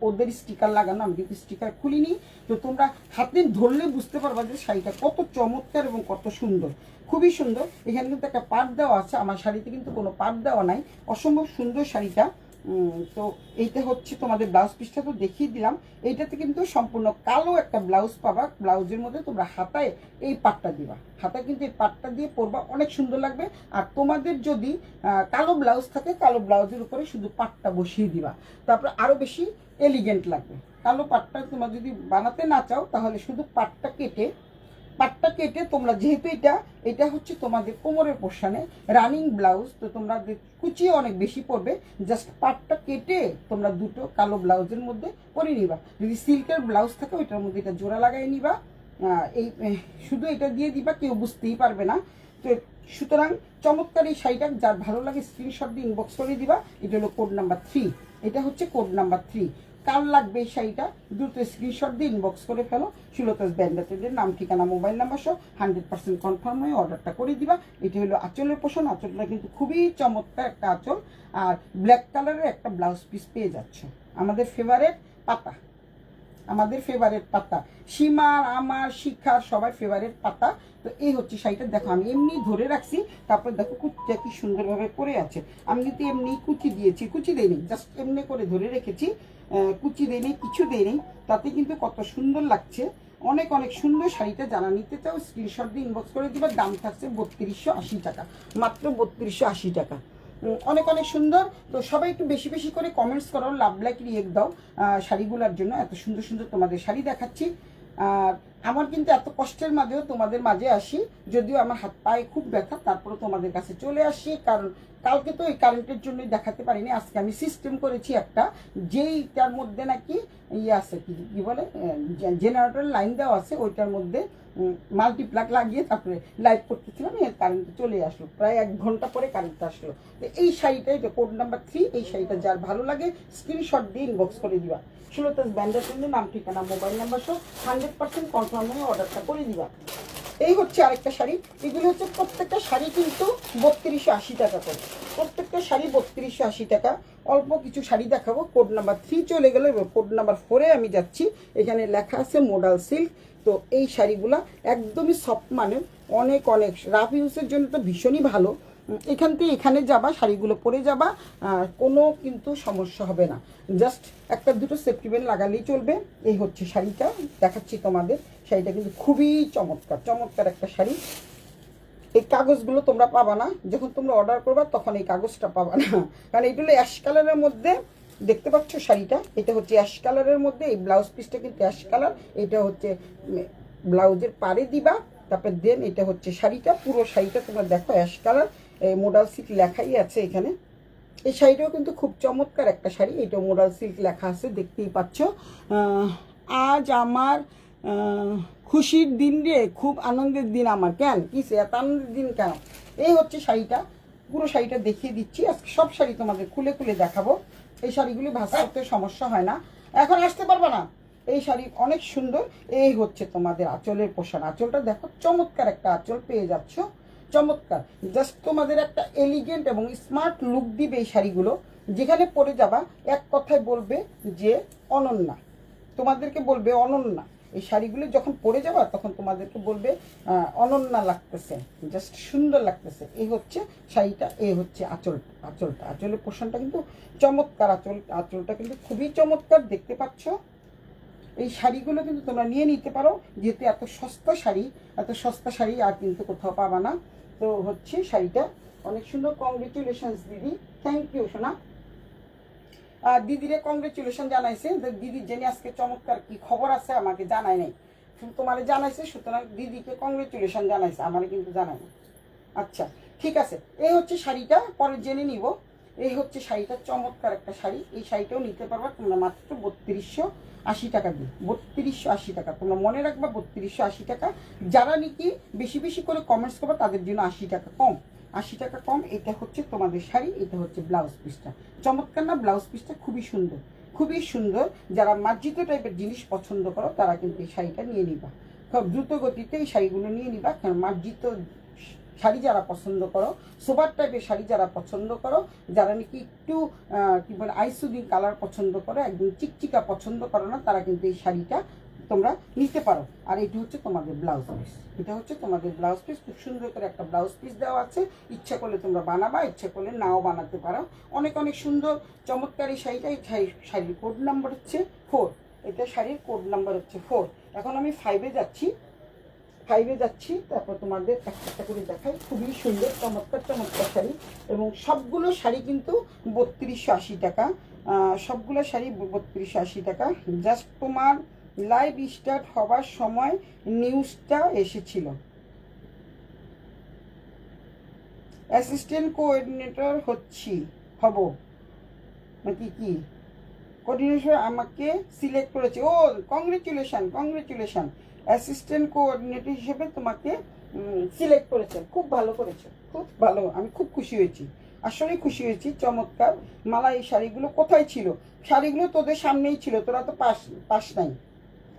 ওদের স্টিকার লাগানো, আমি কিন্তু স্টিকার খুলিনি। তো তোমরা হাতে ধরলে বুঝতে পারবা যে শাড়িটা কত চমৎকার এবং কত সুন্দর, খুবই সুন্দর। এখানে কিন্তু একটা পাট দেওয়া আছে, আমার শাড়িতে কিন্তু কোনো পাট দেওয়া নাই। অসম্ভব সুন্দর শাড়িটা। তো এইটা হচ্ছে তোমাদের ব্লাউজ পিসটা তো দেখিয়ে দিলাম। এইটাতে কিন্তু সম্পূর্ণ কালো একটা ব্লাউজ পাবা। ব্লাউজের মধ্যে তোমরা হাতায় এই পাটটা দিবা, হাতায় কিন্তু এই পাটটা দিয়ে পরবা, অনেক সুন্দর লাগবে। আর তোমাদের যদি কালো ব্লাউজ থাকে, কালো ব্লাউজের উপরে শুধু পাটটা বসিয়ে দিবা, তারপরে আরও বেশি এলিগেন্ট লাগবে। কালো পাটটা তোমরা যদি বানাতে না চাও, তাহলে শুধু পাটটা কেটে তোমরা, যেহেতু এটা হচ্ছে তোমাদের কোমরের পোর্শনে রানিং ব্লাউজ, তো তোমরা কুচিয়ে অনেক বেশি পড়বে, জাস্ট পাটটা কেটে তোমরা দুটো কালো ব্লাউজের মধ্যে পরে নিবা। যদি সিল্কের ব্লাউজ থাকে ওইটার মধ্যে এটা জোড়া লাগাই নিবা, এই শুধু এটা দিয়ে দিবা, কেউ বুঝতেই পারবে না। তো সুতরাং চমৎকার এই শাড়িটা, যার ভালো লাগে স্ক্রিনশট দিয়ে ইনবক্স করে দিবা। এটা হলো কোড নাম্বার 3, এটা হচ্ছে কোড নাম্বার 3। কার লাগবে এই শাড়িটা দ্রুত স্ক্রিনশট দিয়ে ইনবক্স করে ফেলো। সুলতাস ব্যান্ডাটের নাম, ঠিকানা, মোবাইল নাম্বার সহ 100% কনফার্ম হয়ে অর্ডারটা করে দিবা। এটি হলো আঁচলের পোষণ। আঁচলটা কিন্তু খুবই চমৎকার একটা আঁচল, আর ব্ল্যাক কালারের একটা ব্লাউজ পিস পেয়ে যাচ্ছ। আমাদের ফেভারেট পাতা, আমাদের ফেভারেট পাতা, সীমার, আমার, শিখার, সবার ফেভারেট পাতা। তো এই হচ্ছে শাড়িটা। দেখো আমি এমনি ধরে রাখছি, তারপর দেখো কুচিটা কি সুন্দরভাবে পরে আছে। আমি কিন্তু এমনি কুচি দিয়েছি, কুচি দেয়নি, জাস্ট এমনি করে ধরে রেখেছি, কুচি দেয়নি, কিছু দেয়নি। তাতে কিন্তু কত সুন্দর লাগছে, অনেক অনেক সুন্দর শাড়িটা। যারা নিতে চাও স্ক্রিনশট দিয়ে ইনবক্স করে দিবা। দাম থাকছে 3280 টাকা, মাত্র 3280 টাকা। অনেক অনেক সুন্দর। তো সবাই একটু বেশি বেশি করে কমেন্টস করো, লাভ লাইক রিয়েক্ট দাও শাড়িগুলোর জন্য। এত সুন্দর সুন্দর তোমাদের শাড়ি দেখাচ্ছি। আর আমার কিন্তু এত কষ্টের মাঝেও তোমাদের মাঝে আসি, যদিও আমার হাত পায়ে খুব ব্যথা, তারপরে তোমাদের কাছে চলে আসি। কারণ কালকে তো এই কারেন্টের জন্যই দেখাতে পারিনি। আজকে আমি সিস্টেম করেছি একটা, যেইটার মধ্যে নাকি ইয়ে আছে, কি বলে, জেনারেটর লাইন দেওয়া আছে, ওইটার মধ্যে মাল্টিপ্লাগ লাগিয়ে তারপরে লাইভ করতেছিলাম, কারেন্ট চলে আসলো। প্রায় 1 ঘন্টা পরে কারেন্ট আসলো। তো এই শাড়িটা, এটা কোড নাম্বার 3, এই শাড়িটা যার ভালো লাগে স্ক্রিনশট দিয়ে ইনবক্স করে দিবা। সুলতাস ব্যান্ডাটের নাম, ঠিকানা, মোবাইল নাম্বার সহ 100% কনফার্ম হয়ে অর্ডারটা করে দিবা। এই হচ্ছে আরেকটা শাড়ি। এগুলো হচ্ছে প্রত্যেকটা শাড়ি কিন্তু 3280 টাকা করে, প্রত্যেকটা শাড়ি 3280 টাকা। অল্প কিছু শাড়ি দেখাবো। কোড নাম্বার 3 চলে গেলে কোড নাম্বার 4-এ আমি যাচ্ছি। এখানে লেখা আছে মডাল সিল্ক। তো এই শাড়িগুলা একদমই সফট, মানে অনেক অনেক রাফ ইউজের জন্য তো ভীষণই ভালো। এখান থেকে এখানে যাবা, শাড়িগুলো পরে যাবা, কোনো কিন্তু সমস্যা হবে না। জাস্ট একটা দুটো সেফটি বেল্ট লাগালেই চলবে। এই হচ্ছে শাড়িটা, দেখাচ্ছি তোমাদের। শাড়িটা কিন্তু খুবই চমৎকার, চমৎকার একটা শাড়ি। এই কাগজগুলো তোমরা পাবা না, যখন তোমরা অর্ডার করবা তখন এই কাগজটা পাবা না, কারণ এইগুলো অ্যাশ কালারের মধ্যে। দেখতে পাচ্ছ শাড়িটা, এটা হচ্ছে অ্যাশ কালারের মধ্যে। এই ব্লাউজ পিসটা কিন্তু অ্যাশ কালার। এটা হচ্ছে ব্লাউজের পাড়ে দিবা, তারপর দেন এটা হচ্ছে শাড়িটা। পুরো শাড়িটা তোমরা দেখো অ্যাশ কালার, মোডাল সিল্ক লেখাই আছে এখানে। এই শাড়িটাও কিন্তু খুব চমৎকার একটা শাড়ি, এটাও মোডাল সিল্ক লেখা আছে, দেখতেই পাচ্ছ। আজ আমার খুশির দিন রে, খুব আনন্দের দিন আমার। কেন কিসে এত আনন্দের দিন কেন? এই হচ্ছে শাড়িটা, পুরো শাড়িটা দেখিয়ে দিচ্ছি। আজকে সব শাড়ি তোমাদের খুলে খুলে দেখাবো। এই শাড়িগুলি ভাঁজ করতে সমস্যা হয় না। এখন আসতে পারবে না, এই শাড়ি অনেক সুন্দর। এই হচ্ছে তোমাদের আঁচলের পোষণ। আঁচলটা দেখো, চমৎকার একটা আঁচল পেয়ে যাচ্ছ, চমৎকার। জাস্ট তোমাদের একটা এলিগেন্ট এবং স্মার্ট লুক দিবে এই শাড়িগুলো। যেখানে পরে যাবা এক কথায় বলবে যে অনন্যা, তোমাদেরকে বলবে অনন্যা। এই শাড়িগুলো যখন পরে যাবা তখন তোমাদেরকে বলবে অনন্যা লাগতেছে, জাস্ট সুন্দর লাগতেছে। এই হচ্ছে শাড়িটা, এই হচ্ছে আঁচলটা। আঁচলের পোষণটা কিন্তু চমৎকার। আঁচলটা কিন্তু খুবই চমৎকার, দেখতে পাচ্ছ। এই শাড়িগুলো কিন্তু তোমরা নিয়ে নিতে পারো, যেহেতু এত সস্তা শাড়ি আর কিন্তু কোথাও পাবা না। তো হচ্ছে শাড়িটা অনেক সুন্দর। কংগ্রেচুলেশনস দিদি, থ্যাংক ইউ সোনা। দিদিরে কংগ্রেচুলেশন জানাইছে। দিদি জেনে আজকে চমৎকার কি খবর আছে আমাকে জানায় নাই, তোমারে জানাইছে, সুতরাং দিদিকে কংগ্রেচুলেশন জানাইছে, আমারে কিন্তু জানায় না। আচ্ছা ঠিক আছে, এই হচ্ছে শাড়িটা, পরে জেনে নিব। এই হচ্ছে শাড়িটা, চমৎকার একটা শাড়ি। এই শাড়িটাও নিতে পারবা তোমরা মাত্র 3280 টাকা দিয়ে। 3280 টাকা, তোমরা মনে রাখবা 3280 টাকা। যারা নাকি বেশি বেশি করে কমেন্টস করবে তাদের জন্য 80 টাকা কম, 80 টাকা কম। এটা হচ্ছে তোমাদের শাড়ি, এটা হচ্ছে ব্লাউজ পিসটা। চমৎকার না? ব্লাউজ পিসটা খুবই সুন্দর, খুবই সুন্দর। যারা মার্জিত টাইপের জিনিস পছন্দ করো তারা কিন্তু এই শাড়িটা নিয়ে নিবা, খুব দ্রুত গতিতে এই শাড়িগুলো নিয়ে নিবা। কারণ মার্জিত শাড়ি যারা পছন্দ করো, সোবার টাইপের শাড়ি যারা পছন্দ করো, যারা নাকি একটু কি বলে আইসুদিন কালার পছন্দ করো, একদম চিকচিকা পছন্দ করো না, তারা কিন্তু এই শাড়িটা তোমরা নিতে পারো। আর এটা হচ্ছে তোমাদের ব্লাউজ পিস, এটা হচ্ছে তোমাদের ব্লাউজ পিস। খুব সুন্দর করে একটা ব্লাউজ পিস দেওয়া আছে। ইচ্ছা করলে তোমরা বানাবা, ইচ্ছা করলে নাও বানাতে পারো। অনেক অনেক সুন্দর চমৎকার এই শাড়িটা। এই শাড়ির কোড নাম্বার হচ্ছে 4, এটা শাড়ির কোড নাম্বার হচ্ছে 4। এখন আমি 5-এ যাচ্ছি, তারপর তোমাদের একটা করে দেখাই। খুবই সুন্দর চমৎকার চমৎকার শাড়ি, এবং সবগুলো শাড়ি কিন্তু 3280 টাকা। সবগুলো শাড়ি 3280 টাকা। জাস্ট তোমার লাইভ স্টার্ট হবার সময় নিউজটা এসেছিল, অ্যাসিস্ট্যান্ট কোঅর্ডিনেটর হব নাকি কি, কোঅর্ডিনেটর আমাকে সিলেক্ট করেছে। ও কংগ্রেচুলেশন, অ্যাসিস্ট্যান্ট কোঅর্ডিনেটর হিসেবে তোমাকে সিলেক্ট করেছে। খুব ভালো করেছো, খুব ভালো, আমি খুব খুশি হয়েছি। আসলেই খুশি হয়েছি, চমৎকার। মালা এই শাড়িগুলো কোথায় ছিল? শাড়িগুলো তোদের সামনেই ছিল, তোরা তো পাস নাই।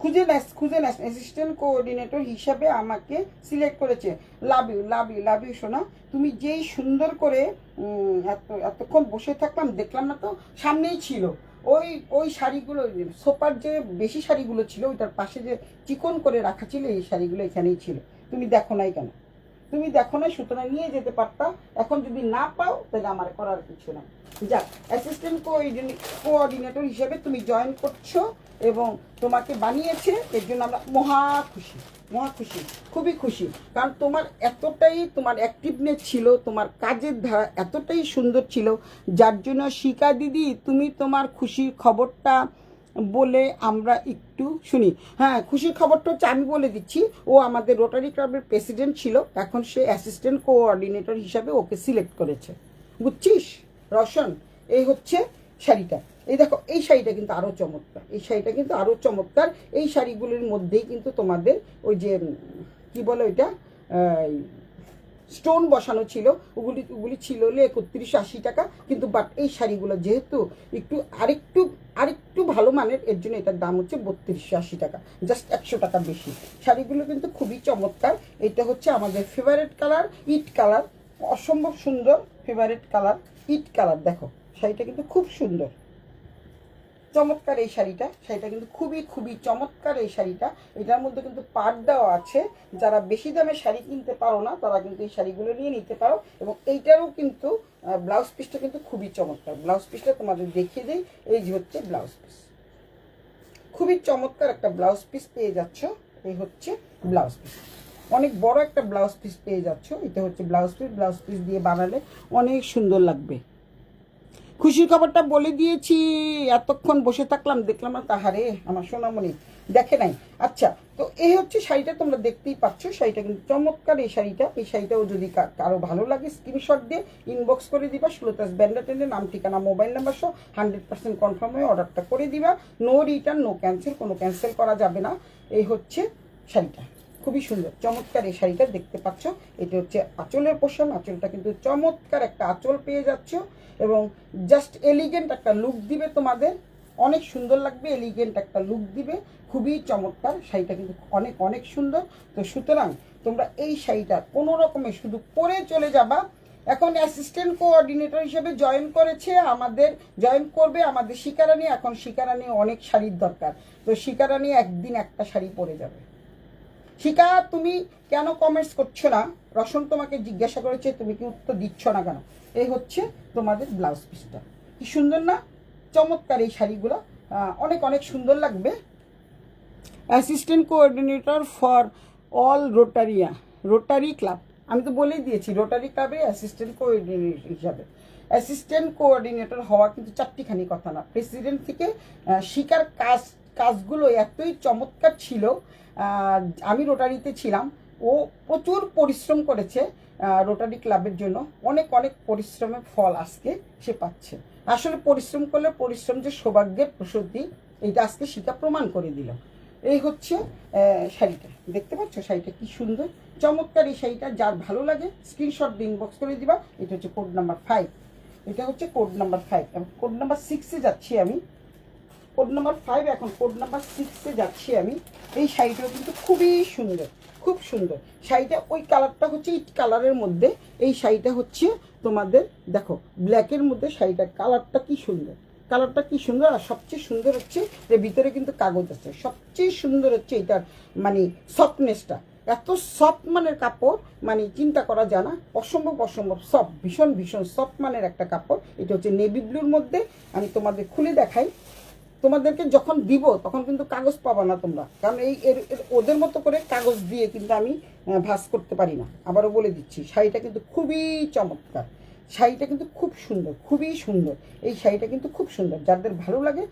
খুঁজে নেস অ্যাসিস্ট্যান্ট কোঅর্ডিনেটর হিসাবে আমাকে সিলেক্ট করেছে। Love you, love you, love you সোনা। তুমি যেই সুন্দর করে এতক্ষণ বসে থাকলাম, দেখলাম না তো, সামনেই ছিল। ওই ওই শাড়িগুলো, সোপার যে বেশি শাড়িগুলো ছিল ওইটার পাশে যে চিকন করে রাখা ছিল, এই শাড়িগুলো এখানেই ছিল। তুমি দেখো নাই কেন? তুমি দেখো না, সুতরাং নিয়ে যেতে পারতা। এখন যদি না পাও তাহলে আমার করার কিছু না। যাক, অ্যাসিস্ট্যান্ট কোঅর্ডিনেটর হিসেবে তুমি জয়েন করছো এবং তোমাকে বানিয়েছে, এর জন্য আমরা মহা খুশি, মহা খুশি, খুবই খুশি। কারণ তোমার এতটাই তোমার অ্যাক্টিভনেস ছিল, তোমার কাজের ধারা এতটাই সুন্দর ছিল, যার জন্য শিকা দিদি তুমি তোমার খুশির খবরটা বলে আমরা একটু শুনি। হ্যাঁ, খুশির খবরটা হচ্ছে আমি বলে দিচ্ছি। ও আমাদের রোটারি ক্লাবের প্রেসিডেন্ট ছিল, এখন সে অ্যাসিস্ট্যান্ট কোঅর্ডিনেটর হিসাবে ওকে সিলেক্ট করেছে, বুঝছিস রওশন? এই হচ্ছে শাড়িটা। এই দেখো, এই শাড়িটা কিন্তু আরও চমৎকার, এই শাড়িটা কিন্তু আরও চমৎকার। এই শাড়িগুলির মধ্যেই কিন্তু তোমাদের ওই যে কি বলে ওইটা, স্টোন বসানো ছিল, ওগুলি ছিল হলে 3180 টাকা। কিন্তু বাট এই শাড়িগুলো যেহেতু একটু আরেকটু ভালো মানের, এর জন্য এটার দাম হচ্ছে 3280 টাকা, জাস্ট 100 টাকা বেশি। শাড়িগুলো কিন্তু খুবই চমৎকার। এটা হচ্ছে আমাদের ফেভারিট কালার, ইট কালার, অসম্ভব সুন্দর ফেভারিট কালার, ইট কালার। দেখো শাড়িটা কিন্তু খুব সুন্দর, চমৎকার এই শাড়িটা। শাড়িটা কিন্তু খুবই চমৎকার এই শাড়িটা। এটার মধ্যে কিন্তু পাড় দেওয়া আছে। যারা বেশি দামে শাড়ি কিনতে পারো না, তারা কিন্তু এই শাড়িগুলো নিয়ে নিতে পারো। এবং এইটারও কিন্তু ব্লাউজ পিসটা কিন্তু খুবই চমৎকার। ব্লাউজ পিসটা তোমাদের দেখিয়ে দিই, এই যে হচ্ছে ব্লাউজ পিস, খুবই চমৎকার একটা ব্লাউজ পিস পেয়ে যাচ্ছ। এই হচ্ছে ব্লাউজ পিস, অনেক বড় একটা ব্লাউজ পিস পেয়ে যাচ্ছ। এটা হচ্ছে ব্লাউজ পিস। ব্লাউজ পিস দিয়ে বানালে অনেক সুন্দর লাগবে। খুশির খবরটা বলে দিয়েছি, এতক্ষণ বসে থাকলাম, দেখলাম না, তাহারে আমার সোনামণি দেখে নাই। আচ্ছা, তো এই হচ্ছে শাড়িটা, তোমরা দেখতেই পাচ্ছ। শাড়িটা কিন্তু চমৎকার এই শাড়িটা। এই শাড়িটাও যদি কারো ভালো লাগে স্ক্রিনশট দিয়ে ইনবক্স করে দিবা, সুলতাস ব্যান্ডাটেন্ডের নাম, ঠিকানা, মোবাইল নাম্বার সহ 100% কনফার্ম হয়ে অর্ডারটা করে দিবা। নো রিটার্ন, নো ক্যান্সেল, কোনো ক্যান্সেল করা যাবে না। এই হচ্ছে শাড়িটা, খুবই সুন্দর চমৎকার এই শাড়িটা দেখতে পাচ্ছ। এটা হচ্ছে আঁচলের পোর্শন। আঁচলটা কিন্তু চমৎকার একটা আঁচল পেয়ে যাচ্ছ এবং জাস্ট এলিগেন্ট একটা লুক দিবে তোমাদের, অনেক সুন্দর লাগবে, এলিগেন্ট একটা লুক দিবে, খুবই চমৎকার। শাড়িটা কিন্তু অনেক সুন্দর। তো সুতরাং তোমরা এই শাড়িটা কোনো রকমে শুধু পরে চলে যাবা। এখন অ্যাসিস্ট্যান্ট কোঅর্ডিনেটর হিসেবে জয়েন করবে আমাদের শিকারানী। এখন শিকারানী অনেক শাড়ির দরকার, তো শিকারানী একদিন একটা শাড়ি পরে যাবে। শিকা, তুমি কেন কমেন্টস করছো না? রসন তোমাকে জিজ্ঞাসা করেছে, তুমি কি উত্তর দিচ্ছ না কেন? এই হচ্ছে তোমাদের ব্লাউজ পিসটা, কি সুন্দর না? চমৎকার এই শাড়িগুলো, অনেক সুন্দর লাগবে। Assistant coordinator for all rotary club, আমি তো বলেই দিয়েছি রোটারি ক্লাবে অ্যাসিস্ট্যান্ট কোঅর্ডিনেটর হিসাবে। অ্যাসিস্ট্যান্ট কোঅর্ডিনেটর হওয়া কিন্তু চারটিখানি কথা না। প্রেসিডেন্ট থেকে শিকার কাজগুলো এতই চমৎকার ছিল। আমি রোটারিতে ছিলাম, ও প্রচুর পরিশ্রম করেছে রোটারি ক্লাবের জন্য। অনেক পরিশ্রমের ফল আজকে সে পাচ্ছে। আসলে পরিশ্রম করলে পরিশ্রম যে সৌভাগ্যের প্রসূতি, এইটা আজকে শিকা প্রমাণ করে দিল। এই হচ্ছে শাড়িটা, দেখতে পাচ্ছ শাড়িটা কি সুন্দর চমৎকার। এই শাড়িটা যার ভালো লাগে স্ক্রিনশট দিয়ে ইনবক্স করে দিবা। এটা হচ্ছে কোড নাম্বার 5, এটা হচ্ছে কোড নাম্বার 5। এবং কোড নাম্বার 6-এ যাচ্ছি আমি। কোড নাম্বার 5, এখন কোড নাম্বার 6-এ যাচ্ছি আমি। এই শাড়িটাও কিন্তু খুবই সুন্দর, খুব সুন্দর শাড়িটা। ওই কালারটা হচ্ছে ইট কালারের মধ্যে, এই শাড়িটা হচ্ছে তোমাদের দেখো ব্ল্যাকের মধ্যে। শাড়িটার কালারটা কি সুন্দর, কালারটা কি সুন্দর। আর সবচেয়ে সুন্দর হচ্ছে এর ভিতরে কিন্তু কাগজ আছে। সবচেয়ে সুন্দর হচ্ছে এটার মানে সফটনেসটা, এত সফট মানের কাপড়, মানে চিন্তা করা যায় না, অসম্ভব সফট, ভীষণ সফট মানের একটা কাপড়। এটা হচ্ছে নেভি ব্লুর মধ্যে। আমি তোমাদের খুলে দেখাই। তোমাদেরকে যখন দিব তখন কিন্তু কাগজ পাবা না তোমরা, কারণ ওদের মতো করে কাগজ দিয়ে কিন্তু আমি ভাঁজ করতে পারি না। আবারও বলে দিচ্ছি, শাড়িটা কিন্তু খুবই চমৎকার, শাড়িটা কিন্তু খুব সুন্দর, খুবই সুন্দর। এই শাড়িটা কিন্তু খুব সুন্দর, যাদের ভালো লাগে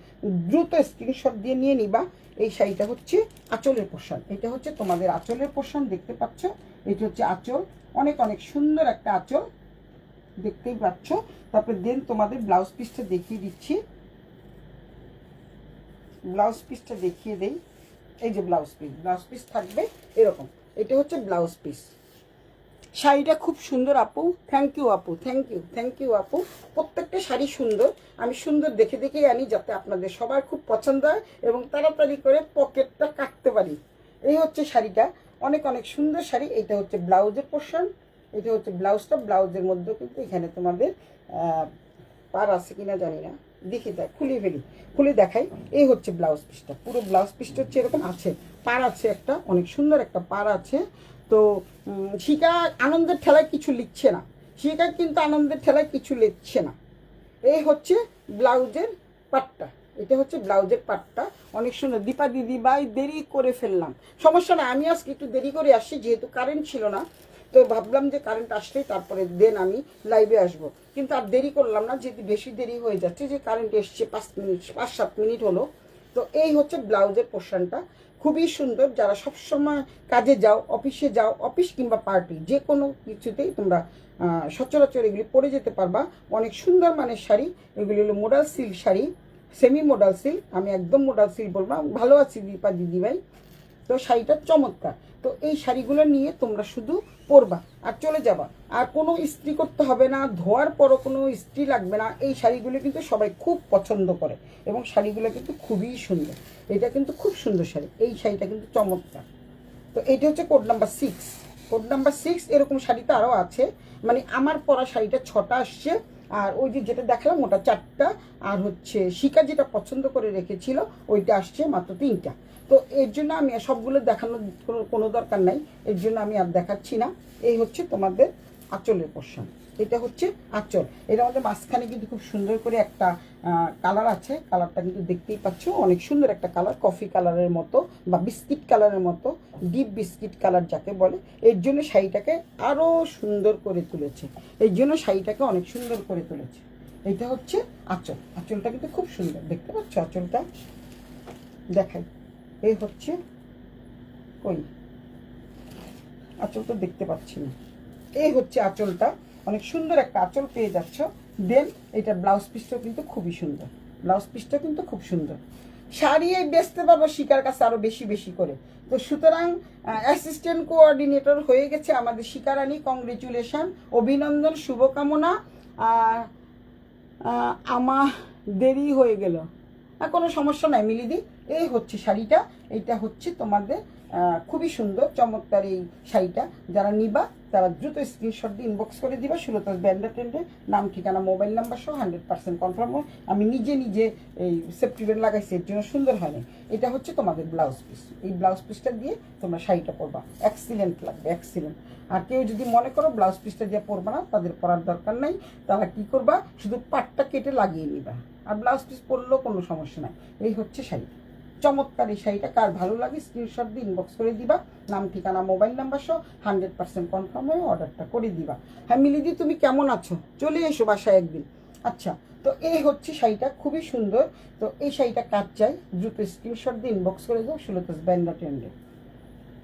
দ্রুত স্ক্রিনশট দিয়ে নিয়ে নিবা। এই শাড়িটা হচ্ছে আঁচলের পোর্শন, এটা হচ্ছে তোমাদের আঁচলের পোর্শন, দেখতে পাচ্ছ। এটা হচ্ছে আঁচল, অনেক সুন্দর একটা আঁচল, দেখতেই পাচ্ছ। তারপরে দেন তোমাদের ব্লাউজ পিসটা দেখিয়ে দিচ্ছি। ব্লাউজ পিসটা দেখিয়ে দেই। এই যে ব্লাউজ পিস থাকবে এরকম। এটা হচ্ছে ব্লাউজ পিস। শাড়িটা খুব সুন্দর আপু, থ্যাংক ইউ আপু, থ্যাংক ইউ আপু। প্রত্যেকটা শাড়ি সুন্দর, আমি সুন্দর দেখে দেখেই আনি যাতে আপনাদের সবার খুব পছন্দ হয় এবং তাড়াতাড়ি করে পকেটটা কাটতে পারি। এই হচ্ছে শাড়িটা, অনেক অনেক সুন্দর শাড়ি। এটা হচ্ছে ব্লাউজের পোর্শন, এটা হচ্ছে ব্লাউজটা। ব্লাউজের মধ্যেও কিন্তু এখানে তোমাদের পার আছে কিনা জানি না, দেখি তাই খুলে দেখাই। এই হচ্ছে ব্লাউজ পিসটা, পুরো ব্লাউজ পিসটা হচ্ছে এরকম আছে, পার আছে একটা, অনেক সুন্দর একটা পার আছে। তো শিকা আনন্দের ঠেলায় কিছু লিখছে না, শিকা কিন্তু আনন্দের ঠেলায় কিছু লিখছে না। এই হচ্ছে ব্লাউজের পাটটা, এটা হচ্ছে ব্লাউজের পাটটা, অনেক সুন্দর। দীপা দিদি ভাই দেরি করে ফেললাম, সমস্যা না, আমি আজকে একটু দেরি করে আসছি যেহেতু কারেন্ট ছিল না, তো ভাবলাম যে কারেন্ট আসলেই তারপরে দেন আমি লাইভে আসব, কিন্তু আর দেরি করলাম না যেহেতু বেশি দেরি হয়ে যাচ্ছে, যে কারেন্ট এসছে 5-7 মিনিট হলো। তো এই হচ্ছে ব্লাউজের পোর্শনটা, খুবই সুন্দর। যারা সবসময় কাজে যাও, অফিসে যাও, অফিস কিংবা পার্টি যে কোনো কিছুতেই তোমরা সচরাচর এগুলি পরে যেতে পারবা। অনেক সুন্দর মানের শাড়ি, এগুলি হলো modal silk sari, semi modal silk, আমি একদম মোডাল সিল্ক বলবো। ভালো আছি দীপা দিদিভাই। তো শাড়িটা চমৎকার। তো এই শাড়িগুলো নিয়ে তোমরা শুধু পরবা আর চলে যাবা, আর কোনো ইস্ত্রি করতে হবে না, ধোয়ার পরও কোনো ইস্ত্রি লাগবে না। এই শাড়িগুলো কিন্তু সবাই খুব পছন্দ করে এবং শাড়িগুলো কিন্তু খুবই সুন্দর। এটা কিন্তু খুব সুন্দর শাড়ি, এই শাড়িটা কিন্তু চমৎকার। তো এইটা হচ্ছে কোড নাম্বার 6, কোড নাম্বার 6। এরকম শাড়ি তো আরও আছে, মানে আমার পরা শাড়িটা 6টা আসছে, আর ওই যে যেটা দেখালাম ওটা 4টা, আর হচ্ছে শিকা যেটা পছন্দ করে রেখেছিল ওইটা আসছে মাত্র 3টা। তো এর জন্য আমি সবগুলো দেখানোর কোনো দরকার নাই, এর জন্য আমি আর দেখাচ্ছি না। এই হচ্ছে তোমাদের আঁচলের পোর্শন, এটা হচ্ছে আঁচল। এর মধ্যে মাঝখানে কিন্তু খুব সুন্দর করে একটা কালার আছে, কালারটা কিন্তু দেখতেই পাচ্ছ, অনেক সুন্দর একটা কালার, কফি কালারের মতো বা বিস্কিট কালারের মতো, ডিপ বিস্কিট কালার যাকে বলে। এর জন্য শাড়িটাকে আরও সুন্দর করে তুলেছে, এই জন্য শাড়িটাকে অনেক সুন্দর করে তুলেছে। এটা হচ্ছে আঁচল, আঁচলটা কিন্তু খুব সুন্দর, দেখতে পাচ্ছ আঁচলটা, দেখাই। এই হচ্ছে কই আঁচলটা, দেখতে পাচ্ছি না। এই হচ্ছে আঁচলটা, অনেক সুন্দর একটা আঁচল পেয়ে যাচ্ছ। দেন এটা ব্লাউজ পিসটাও কিন্তু খুবই সুন্দর, ব্লাউজ পিসটা কিন্তু খুব সুন্দর। শাড়ি বেচতে পারবো শিকার কাছে আরও বেশি বেশি করে। তো সুতরাং অ্যাসিস্ট্যান্ট কোঅর্ডিনেটর হয়ে গেছে আমাদের শিকারানী, কংগ্রেচুলেশন, অভিনন্দন, শুভকামনা। আর আমার দেরি হয়ে গেল, কোনো সমস্যা নাই মিলিদি। এই হচ্ছে শাড়িটা, এইটা হচ্ছে তোমাদের খুবই সুন্দর চমৎকার এই শাড়িটা। যারা নিবা তারা দ্রুত স্ক্রিনশট দিয়ে ইনবক্স করে দিবা সুলতাস ব্যান্ডা ট্রেন্ডে, নাম ঠিকানা মোবাইল নাম্বার সহ 100% কনফার্ম। আমি নিজে এই সেফটিভেন লাগাইছি, এর জন্য সুন্দর হয়নি। এটা হচ্ছে তোমাদের ব্লাউজ পিস, এই ব্লাউজ পিসটা দিয়ে তোমরা শাড়িটা পরবা, এক্সিলেন্ট লাগবে, এক্সিলেন্ট। আর কেউ যদি মনে করো ব্লাউজ পিসটা দিয়ে পরবা না, তাদের পরার দরকার নাই, তারা কি করবা, শুধু পাটটা কেটে লাগিয়ে নিবা, আর ব্লাউজ পিস পরলেও কোনো সমস্যা নাই। এই হচ্ছে শাড়ি, চমৎকার এই শাড়িটা। কার ভালো লাগে স্ক্রিনশট দিয়ে ইনবক্স করে দিবা, নাম ঠিকানা মোবাইল নাম্বার সহ 100% কনফার্ম হয়ে অর্ডারটা করে দিবা। হ্যাঁ মিলিদি তুমি কেমন আছো, চলে এসো বাসায় একদিন। আচ্ছা, তো এই হচ্ছে শাড়িটা, খুবই সুন্দর। তো এই শাড়িটা কাজ চাই, দ্রুত স্ক্রিনশট দিয়ে ইনবক্স করে দাও সুলতাস ব্যান্ডা ট্রেন্ডে।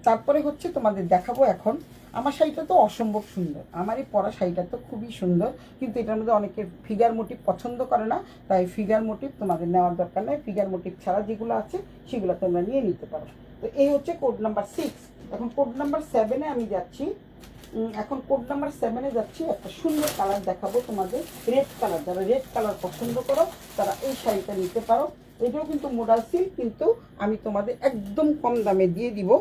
তারপরে হচ্ছে তোমাদের দেখাবো এখন আমার শাড়িটা তো অসম্ভব সুন্দর, আমার এই পরা শাড়িটা তো খুবই সুন্দর, কিন্তু এটার মধ্যে অনেকে ফিগার মোটিভ পছন্দ করে না, তাই ফিগার মোটিভ তোমাদের নেওয়ার দরকার নেই। ফিগার মোটিভ ছাড়া যেগুলো আছে সেগুলো তোমরা নিয়ে নিতে পারো। তো এই হচ্ছে কোড নাম্বার 6। এখন কোড নাম্বার 7-এ আমি যাচ্ছি, এখন কোড নাম্বার 7-এ যাচ্ছি। একটা সুন্দর কালার দেখাবো তোমাদের, রেড কালার। যারা রেড কালার পছন্দ করো তারা এই শাড়িটা নিতে পারো। এটাও কিন্তু মোডাল সিল্ক, কিন্তু আমি তোমাদের একদম কম দামে দিয়ে দিব।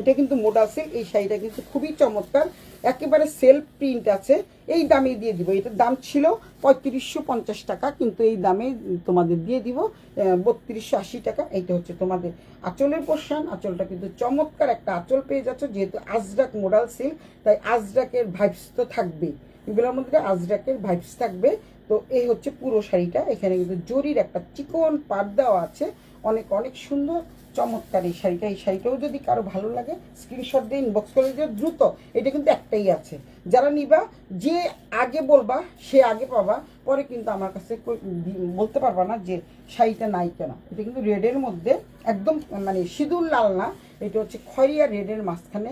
এটা কিন্তু মোডাল সিল্ক, এই শাড়িটা কিন্তু খুবই চমৎকার, একেবারে সেলফ প্রিন্ট আছে। এই দামে দিয়ে দিব, এটার দাম ছিল 3550 টাকা, কিন্তু এই দামে তোমাদের দিয়ে দিব 3280 টাকা। এইটা হচ্ছে তোমাদের আঁচলের পোর্শন, আঁচলটা কিন্তু চমৎকার একটা আঁচল পেয়ে যাচ্ছ, যেহেতু আজরাক মোডাল সিল্ক তাই আজরাকের ভাইবস তো থাকবেই, এগুলোর মধ্যে আজরাকের ভাইবস থাকবে। তো এই হচ্ছে পুরো শাড়িটা, এখানে কিন্তু জরির একটা চিকন পাট দেওয়া আছে, অনেক অনেক সুন্দর চমৎকার এই শাড়িটা। এই শাড়িটাও যদি কারো ভালো লাগে স্ক্রিনশট দিয়ে ইনবক্স করে দিও দ্রুত। এটা কিন্তু একটাই আছে, যারা নিবা যে আগে বলবা সে আগে পাবা, পরে কিন্তু আমার কাছে বলতে পারবা না যে শাড়িটা নাই কেন। এটা কিন্তু রেডের মধ্যে একদম মানে সিঁদুর লাল না, এটা হচ্ছে খয়রিয়া রেডের মাঝখানে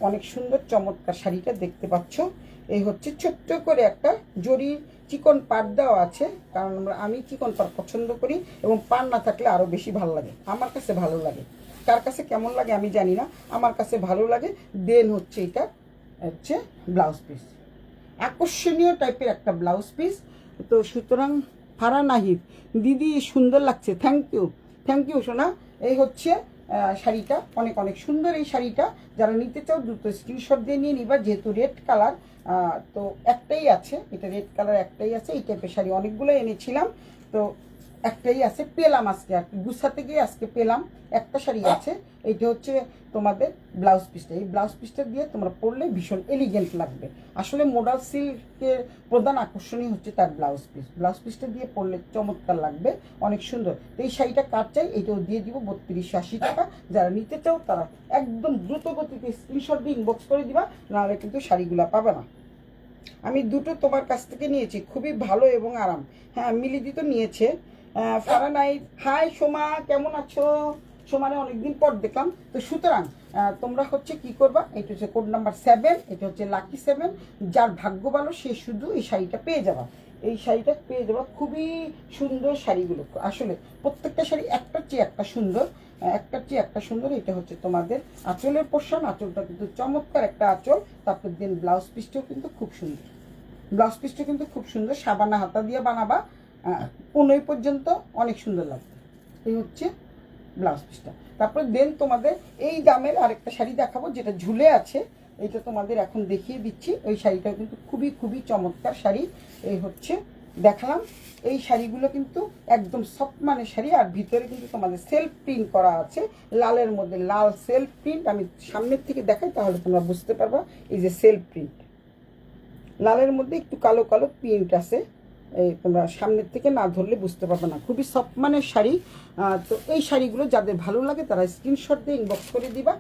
অনেক সুন্দর চমৎকার শাড়িটা দেখতে পাচ্ছ। এই হচ্ছে ছোট্ট করে একটা জরির চিকন পাট দেওয়া আছে, কারণ আমি চিকন পাট পছন্দ করি এবং পাট না থাকলে আরও বেশি ভালো লাগে, আমার কাছে ভালো লাগে। কার কাছে কেমন লাগে আমি জানি না, আমার কাছে ভালো লাগে। দেন হচ্ছে এটা হচ্ছে ব্লাউজ পিস, আকর্ষণীয় টাইপের একটা ব্লাউজ পিস। তো সুতরাং ফারা নাহিদ দিদি সুন্দর লাগছে, থ্যাংক ইউ সোনা। এই হচ্ছে শাড়িটা, অনেক অনেক সুন্দর এই শাড়িটা। যারা নিতে চাও দ্রুত স্ক্রিনশট দিয়ে নিয়ে নিবা, যেহেতু রেড কালার তো একটাই আছে, এটা রেড কালার একটাই আছে। এই টাইপের শাড়ি অনেকগুলো এনেছিলাম, তো একটাই আছে, পেলাম আজকে আর কি, গুছাতে গিয়ে আজকে পেলাম একটা শাড়ি আছে। এইটা হচ্ছে তোমাদের ব্লাউজ পিসটা, এই ব্লাউজ পিসটা দিয়ে তোমরা পরলে ভীষণ এলিগেন্ট লাগবে। আসলে মডাল সিল্কের প্রধান আকর্ষণই হচ্ছে তার ব্লাউজ পিসটা দিয়ে পরলে চমৎকার লাগবে, অনেক সুন্দর। তো এই শাড়িটা কার চাই, এইটাও দিয়ে দিব 3280 টাকা। যারা নিতে চাও তারা একদম দ্রুত গতিতে স্ক্রিনশট দিয়ে ইনবক্স করে দিবা, নাহলে কিন্তু শাড়িগুলো পাবে না। আমি দুটো তোমার কাছ থেকে নিয়েছি, খুবই ভালো এবং আরাম। হ্যাঁ, মিলিদি তো নিয়েছে। ফারানাইট, হাই সোমা, কেমন আছো? সোমানে অনেকদিন পর দেখলাম। তো সুতরাং তোমরা হচ্ছে কি করবা, এটা হচ্ছে কোড নাম্বার 7, এটা হচ্ছে লাকি 7। যার ভাগ্য ভালো সে শুধু এই শাড়িটা পেয়ে যাবা, এই শাড়িটা পেয়ে যাবা। খুবই সুন্দর শাড়িগুলো, আসলে প্রত্যেকটা শাড়ি একটার চেয়ে একটা সুন্দর, একটার চেয়ে একটা সুন্দর। এটা হচ্ছে তোমাদের আঁচলের পোর্শন, আঁচলটা কিন্তু চমৎকার একটা আঁচল। তারপর দিন ব্লাউজ পিসটাও কিন্তু খুব সুন্দর, ব্লাউজ পিসটা কিন্তু খুব সুন্দর। সাবানা হাতা দিয়ে বানাবা, 15 পর্যন্ত অনেক সুন্দর লাগবে। এই হচ্ছে ব্লাউজ পিসটা। তারপরে দেন তোমাদের এই দামের আরেকটা শাড়ি দেখাবো, যেটা ঝুলে আছে, এইটা তোমাদের এখন দেখিয়ে দিচ্ছি। ওই শাড়িটাও কিন্তু খুবই খুবই চমৎকার শাড়ি। এই হচ্ছে দেখালাম, এই শাড়িগুলো কিন্তু একদম সফট মানের শাড়ি, আর ভিতরে কিন্তু তোমাদের সেলফ প্রিন্ট করা আছে, লালের মধ্যে লাল সেলফ প্রিন্ট। আমি সামনের থেকে দেখাই তাহলে তোমরা বুঝতে পারবা। এই যে সেলফ প্রিন্ট, লালের মধ্যে একটু কালো কালো প্রিন্ট আছে, এই তোমরা সামনের থেকে না ধরলে বুঝতে পারবে না। খুবই সফট মানের শাড়ি। তো এই শাড়িগুলো যাদের ভালো লাগে তারা স্ক্রিনশট দিয়ে ইনবক্স করে দিবা।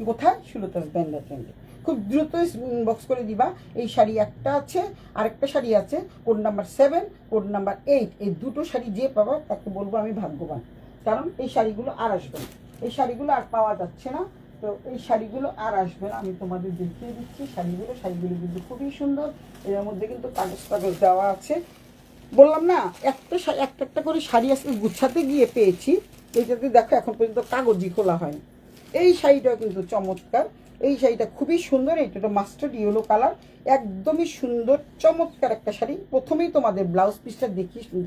কোথায়? সুলতাস ব্যান্ডার ট্রেন্ডে, খুব দ্রুত ইনবক্স করে দিবা। এই শাড়ি একটা আছে, আরেকটা শাড়ি আছে কোড নাম্বার 7, কোড নাম্বার 8। এই দুটো শাড়ি যে পাবা তাকে বলবো আমি ভাগ্যবান, কারণ এই শাড়িগুলো আর আসবে না, এই শাড়িগুলো আর পাওয়া যাচ্ছে না। তো এই শাড়িগুলো আর আসবে না, আমি তোমাদের দেখিয়ে দিচ্ছি শাড়িগুলো কিন্তু খুবই সুন্দর। এর মধ্যে কিন্তু কাগজ দেওয়া আছে। বললাম না, একটা একটা করে শাড়ি আজকে গুছাতে গিয়ে পেয়েছি। এইটাতে দেখো এখন পর্যন্ত কাগজই খোলা হয়নি। এই শাড়িটাও কিন্তু চমৎকার, এই শাড়িটা খুবই সুন্দর। এটা মাস্টার্ড ইয়েলো কালার, একদমই সুন্দর চমৎকার একটা শাড়ি। প্রথমেই তোমাদের ব্লাউজ পিসটা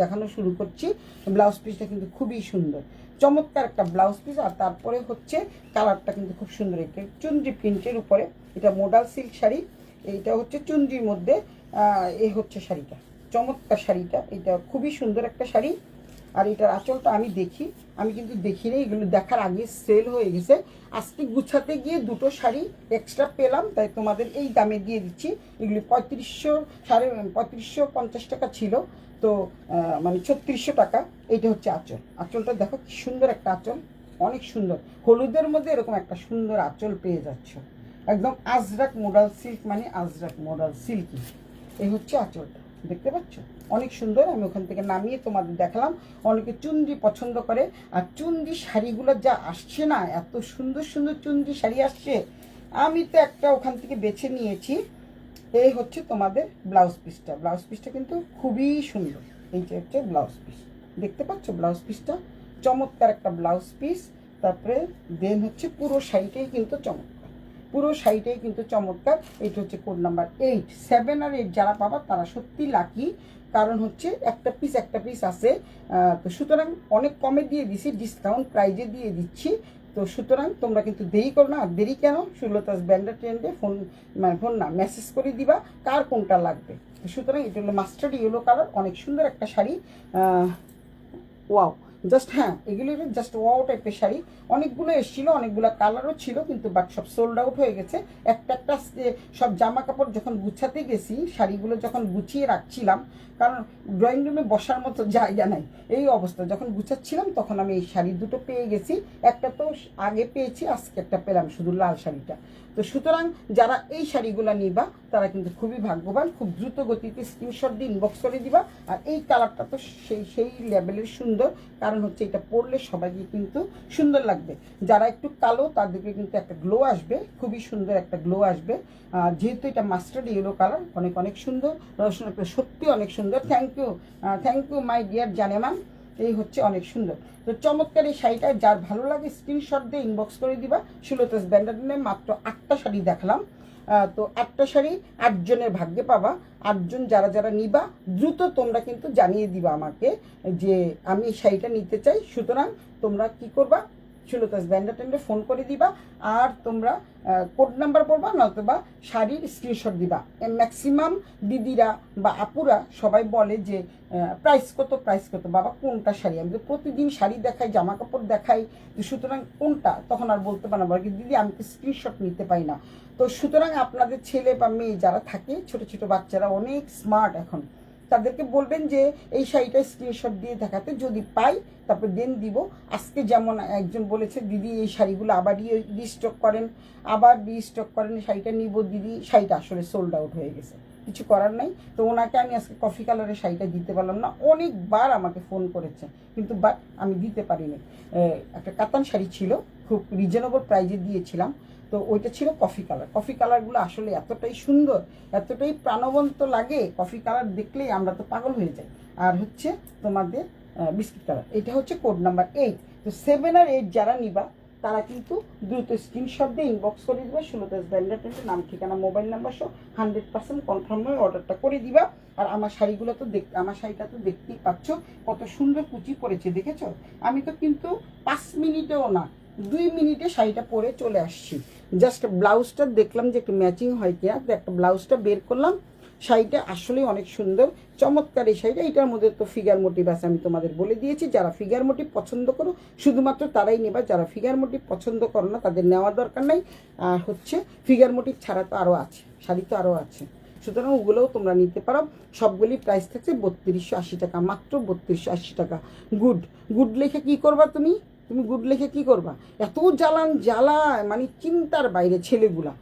দেখানো শুরু করছি। ব্লাউজ পিসটা কিন্তু খুবই সুন্দর, চমৎকার একটা ব্লাউজ পিস। আর তারপরে হচ্ছে কালারটা কিন্তু খুব সুন্দর, এটা চুনরি প্রিন্টের উপরে, এটা মডাল সিল্ক শাড়ি। এইটা হচ্ছে চুনরির মধ্যে, এই হচ্ছে শাড়িটা, চমৎকার শাড়িটা। এটা খুবই সুন্দর একটা শাড়ি। আর এটার আঁচলটা আমি কিন্তু দেখি নেই, এগুলো দেখার আগে সেল হয়ে গেছে। আজকে গুছাতে গিয়ে দুটো শাড়ি এক্সট্রা পেলাম, তাই তোমাদের এই দামে দিয়ে দিচ্ছি। এগুলি 3550 টাকা ছিল, তো মানে 3600 টাকা। এইটা হচ্ছে আঁচলটা দেখো কি সুন্দর একটা আঁচল, অনেক সুন্দর। হলুদের মধ্যে এরকম একটা সুন্দর আঁচল পেয়ে যাচ্ছ, একদম আজরাক মডাল সিল্ক, মানে আজরাক মডাল সিল্কি। এই হচ্ছে আঁচলটা, দেখতে পাচ্ছ অনেক সুন্দর। আমি ওখান থেকে নামিয়ে তোমাদের দেখালাম। অনেকে চুনরি পছন্দ করে, আর চুনরি শাড়িগুলো যা আসছে না, এত সুন্দর সুন্দর চুনরি শাড়ি আসছে। আমি তো একটা ওখান থেকে বেছে নিয়েছি। এই হচ্ছে তোমাদের ব্লাউজ পিসটা কিন্তু খুবই সুন্দর। এইটা হচ্ছে ব্লাউজ পিস, দেখতে পাচ্ছ ব্লাউজ পিসটা, চমৎকার একটা ব্লাউজ পিস। তারপরে দেন হচ্ছে পুরো শাড়িটাই কিন্তু চমৎকার। এইটা হচ্ছে কোড নাম্বার 8, 7 আর 8 যারা পাবা তারা সত্যি লাকি, কারণ হচ্ছে একটা পিস আছে। তো সুতরাং অনেক কমে দিয়ে দিছি, ডিসকাউন্ট প্রাইজে দিয়ে দিচ্ছি। তো সুতরাং তোমরা কিন্তু দেরি করো না। আর দেরি কেন, সুলতাস ব্যান্ডার ট্রেন্ডে ফোন না মেসেজ করে দিবা কার কোনটা লাগবে। সুতরাং এটা হলো মাস্টার্ড ইয়েলো কালার, অনেক সুন্দর একটা শাড়ি। ওয়াও, জাস্ট হ্যাঁ, এগুলো জাস্ট ওয়াও টাইপের শাড়ি। অনেকগুলো এসেছিল, অনেকগুলো কালারও ছিল, কিন্তু বাট সব সোল্ড আউট হয়ে গেছে। একটা সব জামা কাপড় যখন গুছাতে গেছি, শাড়িগুলো যখন গুছিয়ে রাখছিলাম, কারণ ড্রয়িং রুমে বসার মতো জায়গা নাই, এই অবস্থা যখন গুছাচ্ছিলাম তখন আমি এই শাড়ি দুটো পেয়ে গেছি। একটা তো আগে পেয়েছি, আজকে একটা পেলাম, শুধু লাল শাড়িটা। তো সুতরাং যারা এই শাড়িগুলো নিবা তারা কিন্তু খুবই ভাগ্যবান। খুব দ্রুত গতিতে স্ক্রিনশট দিয়ে ইনবক্স করে দিবা। আর এই কালারটা তো সেই লেভেলের সুন্দর, কারণ হচ্ছে এটা পরলে সবাইকে কিন্তু সুন্দর লাগবে। যারা একটু কালো তাদেরকে কিন্তু একটা গ্লো আসবে, খুবই সুন্দর একটা গ্লো আসবে। যেহেতু এটা মাস্টার্ড ইয়েলো কালার, অনেক অনেক সুন্দর, সত্যি অনেক সুন্দর। থ্যাংক ইউ মাই ডিয়ার জানেমান। এই হচ্ছে অনেক সুন্দর। তো চমৎকার এই শাড়িটা যার ভালো লাগে স্ক্রিনশট দিয়ে ইনবক্স করে দিবা। সুলতাস ব্যান্ডার মাত্র 8টা শাড়ি দেখালাম। তো 8টা শাড়ি 8 জনের ভাগ্যে পাবা। 8 জন যারা যারা নিবা দ্রুত তোমরা কিন্তু জানিয়ে দিবা আমাকে যে আমি এই শাড়িটা নিতে চাই। সুতরাং তোমরা কি করবা, সুলতাস ব্যান্ডা টেন্ডে ফোন করে দিবা, আর তোমরা কোড নাম্বার পড়বা, নয়তোবা শাড়ির স্ক্রিনশট দিবা। ম্যাক্সিমাম দিদিরা বা আপুরা সবাই বলে যে প্রাইস কত, প্রাইস কত। বাবা কোনটা শাড়ি, আমি তো প্রতিদিন শাড়ি দেখাই, জামা কাপড় দেখাই, তো সুতরাং কোনটা, তখন আর বলতে পারে না কি দিদি আমি তো স্ক্রিনশট নিতে পাই না। তো সুতরাং আপনাদের ছেলে বা মেয়ে যারা থাকে, ছোট ছোট বাচ্চারা অনেক স্মার্ট এখন, তাদেরকে বলবেন যে এই শাড়িটা স্ক্রিনশট দিয়ে দেখাতে, যদি পাই তারপর দেন দিব। আজকে যেমন একজন বলেছে দিদি এই শাড়িগুলো আবার রিস্টক করেন, আবার রিস্টক করেন, শাড়িটা নিব দিদি, শাড়িটা আসলে সোল্ড আউট হয়ে গেছে, কিছু করার নাই। তো ওনাকে আমি আজকে কফি কালারের শাড়িটা দিতে পারলাম না, অনেকবার আমাকে ফোন করেছে, কিন্তু বাট আমি দিতে পারিনি। একটা কাতান শাড়ি ছিল, খুব রিজনেবল প্রাইজে দিয়েছিলাম, তো ওইটা ছিল কফি কালার। কফি কালারগুলো আসলে এতটাই সুন্দর, এতটাই প্রাণবন্ত লাগে, কফি কালার দেখলেই আমরা তো পাগল হয়ে যাই। আর হচ্ছে তোমাদের বিস্কিট কালার, এটা হচ্ছে কোড নাম্বার 8। তো 7 আর 8 যারা নিবা তারা কিন্তু দ্রুত স্ক্রিনশট দিয়ে ইনবক্স করে দিবা, সুলতাস ব্যান্ডা টেন্টের নাম ঠিকানা মোবাইল নাম্বার সহ 100% কনফার্ম হয়ে অর্ডারটা করে দিবা। আর আমার শাড়িগুলো তো আমার শাড়িটা তো দেখতেই পাচ্ছ কত সুন্দর কুচি করেছে, দেখেছো? আমি তো কিন্তু 5 মিনিটেও না, 2 মিনিটে শাড়িটা পরে চলে আসছি। জাস্ট ব্লাউজটা দেখলাম যে একটু ম্যাচিং হয় কিনা, তো একটা ব্লাউজটা বের করলাম। শাড়িটা আসলেই অনেক সুন্দর, চমৎকার এই শাড়িটা। এটার মধ্যে তো ফিগার মোটিভ আছে, আমি তোমাদের বলে দিয়েছি। যারা ফিগার মোটিভ পছন্দ করো শুধুমাত্র তারাই নেবা, যারা ফিগার মোটিভ পছন্দ করো না তাদের নেওয়ার দরকার নাই। আর হচ্ছে ফিগার মোটিভ ছাড়া তো আরও আছে, শাড়ি তো আরও আছে, সুতরাং ওগুলোও তোমরা নিতে পারো। সবগুলি প্রাইস থাকছে 3280 টাকা, মাত্র 3280 টাকা। গুড গুড লেখে কী করবা তুমি, তুমি গুড লেখে কী করবা? এত জ্বালায়, মানে চিন্তার বাইরে। ছেলেগুলা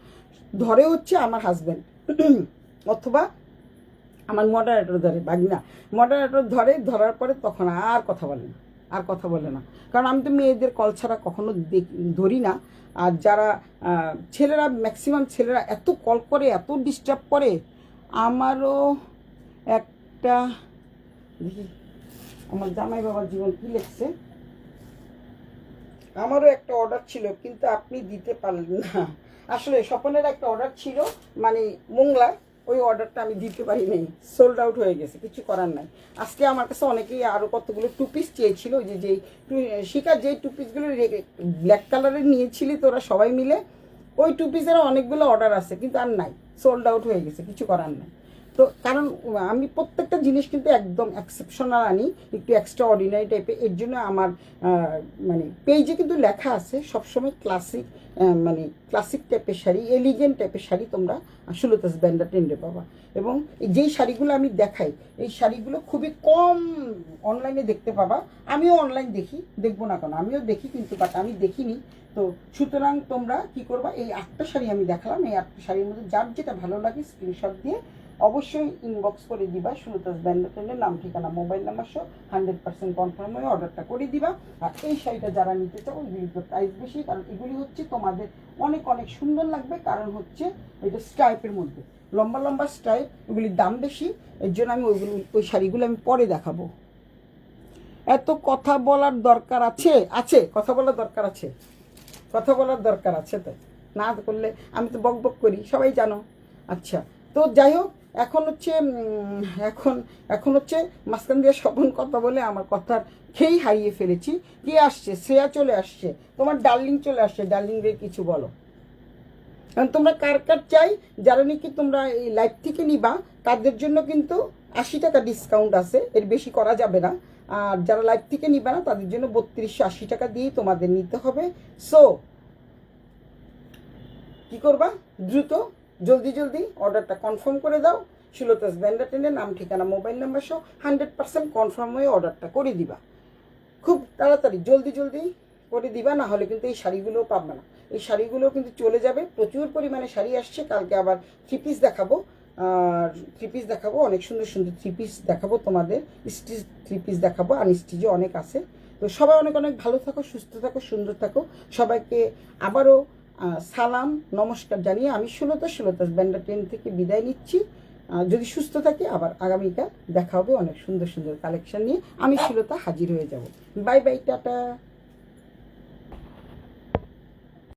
ধরে হচ্ছে আমার হাজব্যান্ড অথবা আমার মডারেটর ধরে, বাগনা মডারেটর ধরার পরে তখন আর কথা বলে না, আর কথা বলে না। কারণ আমি তো মেয়েদের কল ছাড়া কখনো ধরি না। আর যারা ছেলেরা, ম্যাক্সিমাম ছেলেরা এত কল করে, এত ডিস্টার্ব করে। আমারও একটা দেখি, আমার জামাই বাবার জীবন কী লিখছে, আমারও একটা অর্ডার ছিল কিন্তু আপনি দিতে পারলেন না। আসলে স্বপনের একটা অর্ডার ছিল, মানে মোংলার, ওই অর্ডারটা আমি দিতে পারি নাই, সোল্ড আউট হয়ে গেছে, কিছু করার নাই। আজকে আমার কাছে অনেকেই আরও কতগুলো টু পিস চেয়েছিল, যেই শিকার যেই টু পিসগুলো ব্ল্যাক কালারের নিয়েছিলি তোরা সবাই মিলে, ওই টু পিসের অনেকগুলো অর্ডার আছে, কিন্তু আর নাই, সোল্ড আউট হয়ে গেছে, কিছু করার নাই। তো কারণ আমি প্রত্যেকটা জিনিস কিন্তু একদম এক্সেপশনাল আনি, একটু এক্সট্রা অর্ডিনারি টাইপের। এর জন্য আমার মানে পেজে কিন্তু লেখা আছে সবসময় ক্লাসিক, মানে ক্লাসিক টাইপের শাড়ি, এলিগেন্ট টাইপের শাড়ি তোমরা সুলতাস ব্যান্ডা টেন্ডে পাবা। এবং যেই শাড়িগুলো আমি দেখাই, এই শাড়িগুলো খুবই কম অনলাইনে দেখতে পাবা। আমিও অনলাইন দেখবো না কেন, আমিও দেখি, কিন্তু বাট আমি দেখিনি। তো সুতরাং তোমরা কি করবা, এই 8টা শাড়ি আমি দেখালাম, এই 8টা শাড়ির মধ্যে যার যেটা ভালো লাগে স্ক্রিনশট দিয়ে অবশ্যই ইনবক্স করে দিবা, সুলতাস ব্যান্ডা টেন্ডের নাম ঠিকানা মোবাইল নাম্বার সহ 100% কনফার্ম হয়ে অর্ডারটা করে দিবা। আর এই শাড়িটা যারা নিতে চাও, ওইগুলির তো প্রাইস বেশি, কারণ এগুলি হচ্ছে তোমাদের অনেক অনেক সুন্দর লাগবে, কারণ হচ্ছে এটা স্ট্রাইপের মধ্যে লম্বা লম্বা স্ট্রাইপ, ওগুলির দাম বেশি। এর জন্য আমি ওই শাড়িগুলো আমি পরে দেখাবো। এত কথা বলার দরকার আছে, কথা বলার দরকার আছে, কথা বলার দরকার আছে, তো না করলে আমি তো বক বক করি, সবাই জানো। আচ্ছা, তো যাই হোক, এখন হচ্ছে মাঝখান দিয়ে স্বপন কথা বলে আমার কথার খেয়েই হারিয়ে ফেলেছি। কে আসছে? শ্রেয়া চলে আসছে, তোমার ডার্লিং চলে আসছে। ডার্লিং রে কিছু বলো, কারণ তোমরা কার চাই, যারা নাকি তোমরা এই লাইভ থেকে নিবা তাদের জন্য কিন্তু 80 টাকা ডিসকাউন্ট আছে, এর বেশি করা যাবে না। আর যারা লাইভ থেকে নিবা না তাদের জন্য 3280 টাকা দিয়েই তোমাদের নিতে হবে। সো কি করবা, দ্রুত জলদি অর্ডারটা কনফার্ম করে দাও। সুলতাস ব্যান্ডা টেন্ডের নাম ঠিকানা মোবাইল নাম্বার সহ 100% কনফার্ম হয়ে অর্ডারটা করে দিবা। খুব তাড়াতাড়ি জলদি করে দিবা, না হলে কিন্তু এই শাড়িগুলোও পাবে না। এই শাড়িগুলো কিন্তু চলে যাবে, প্রচুর পরিমাণে শাড়ি আসছে। কালকে আবার 3 পিস দেখাবো, আর 3 পিস দেখাবো, অনেক সুন্দর 3 পিস দেখাবো তোমাদের, স্টিচ 3 পিস দেখাবো, আনস্টিচও অনেক আছে। তো সবাই অনেক ভালো থাকো, সুস্থ থাকো, সুন্দর থাকো। সবাইকে আবারও সালাম নমস্কার জানিয়ে আমি সুলতাস ব্যান্ডা টেন থেকে বিদায় নিচ্ছি। যদি সুস্থ থাকি আবার আগামীকাল দেখা হবে অনেক সুন্দর কালেকশন নিয়ে। আমি সুলতা হাজির হয়ে যাব। Bye bye, tata.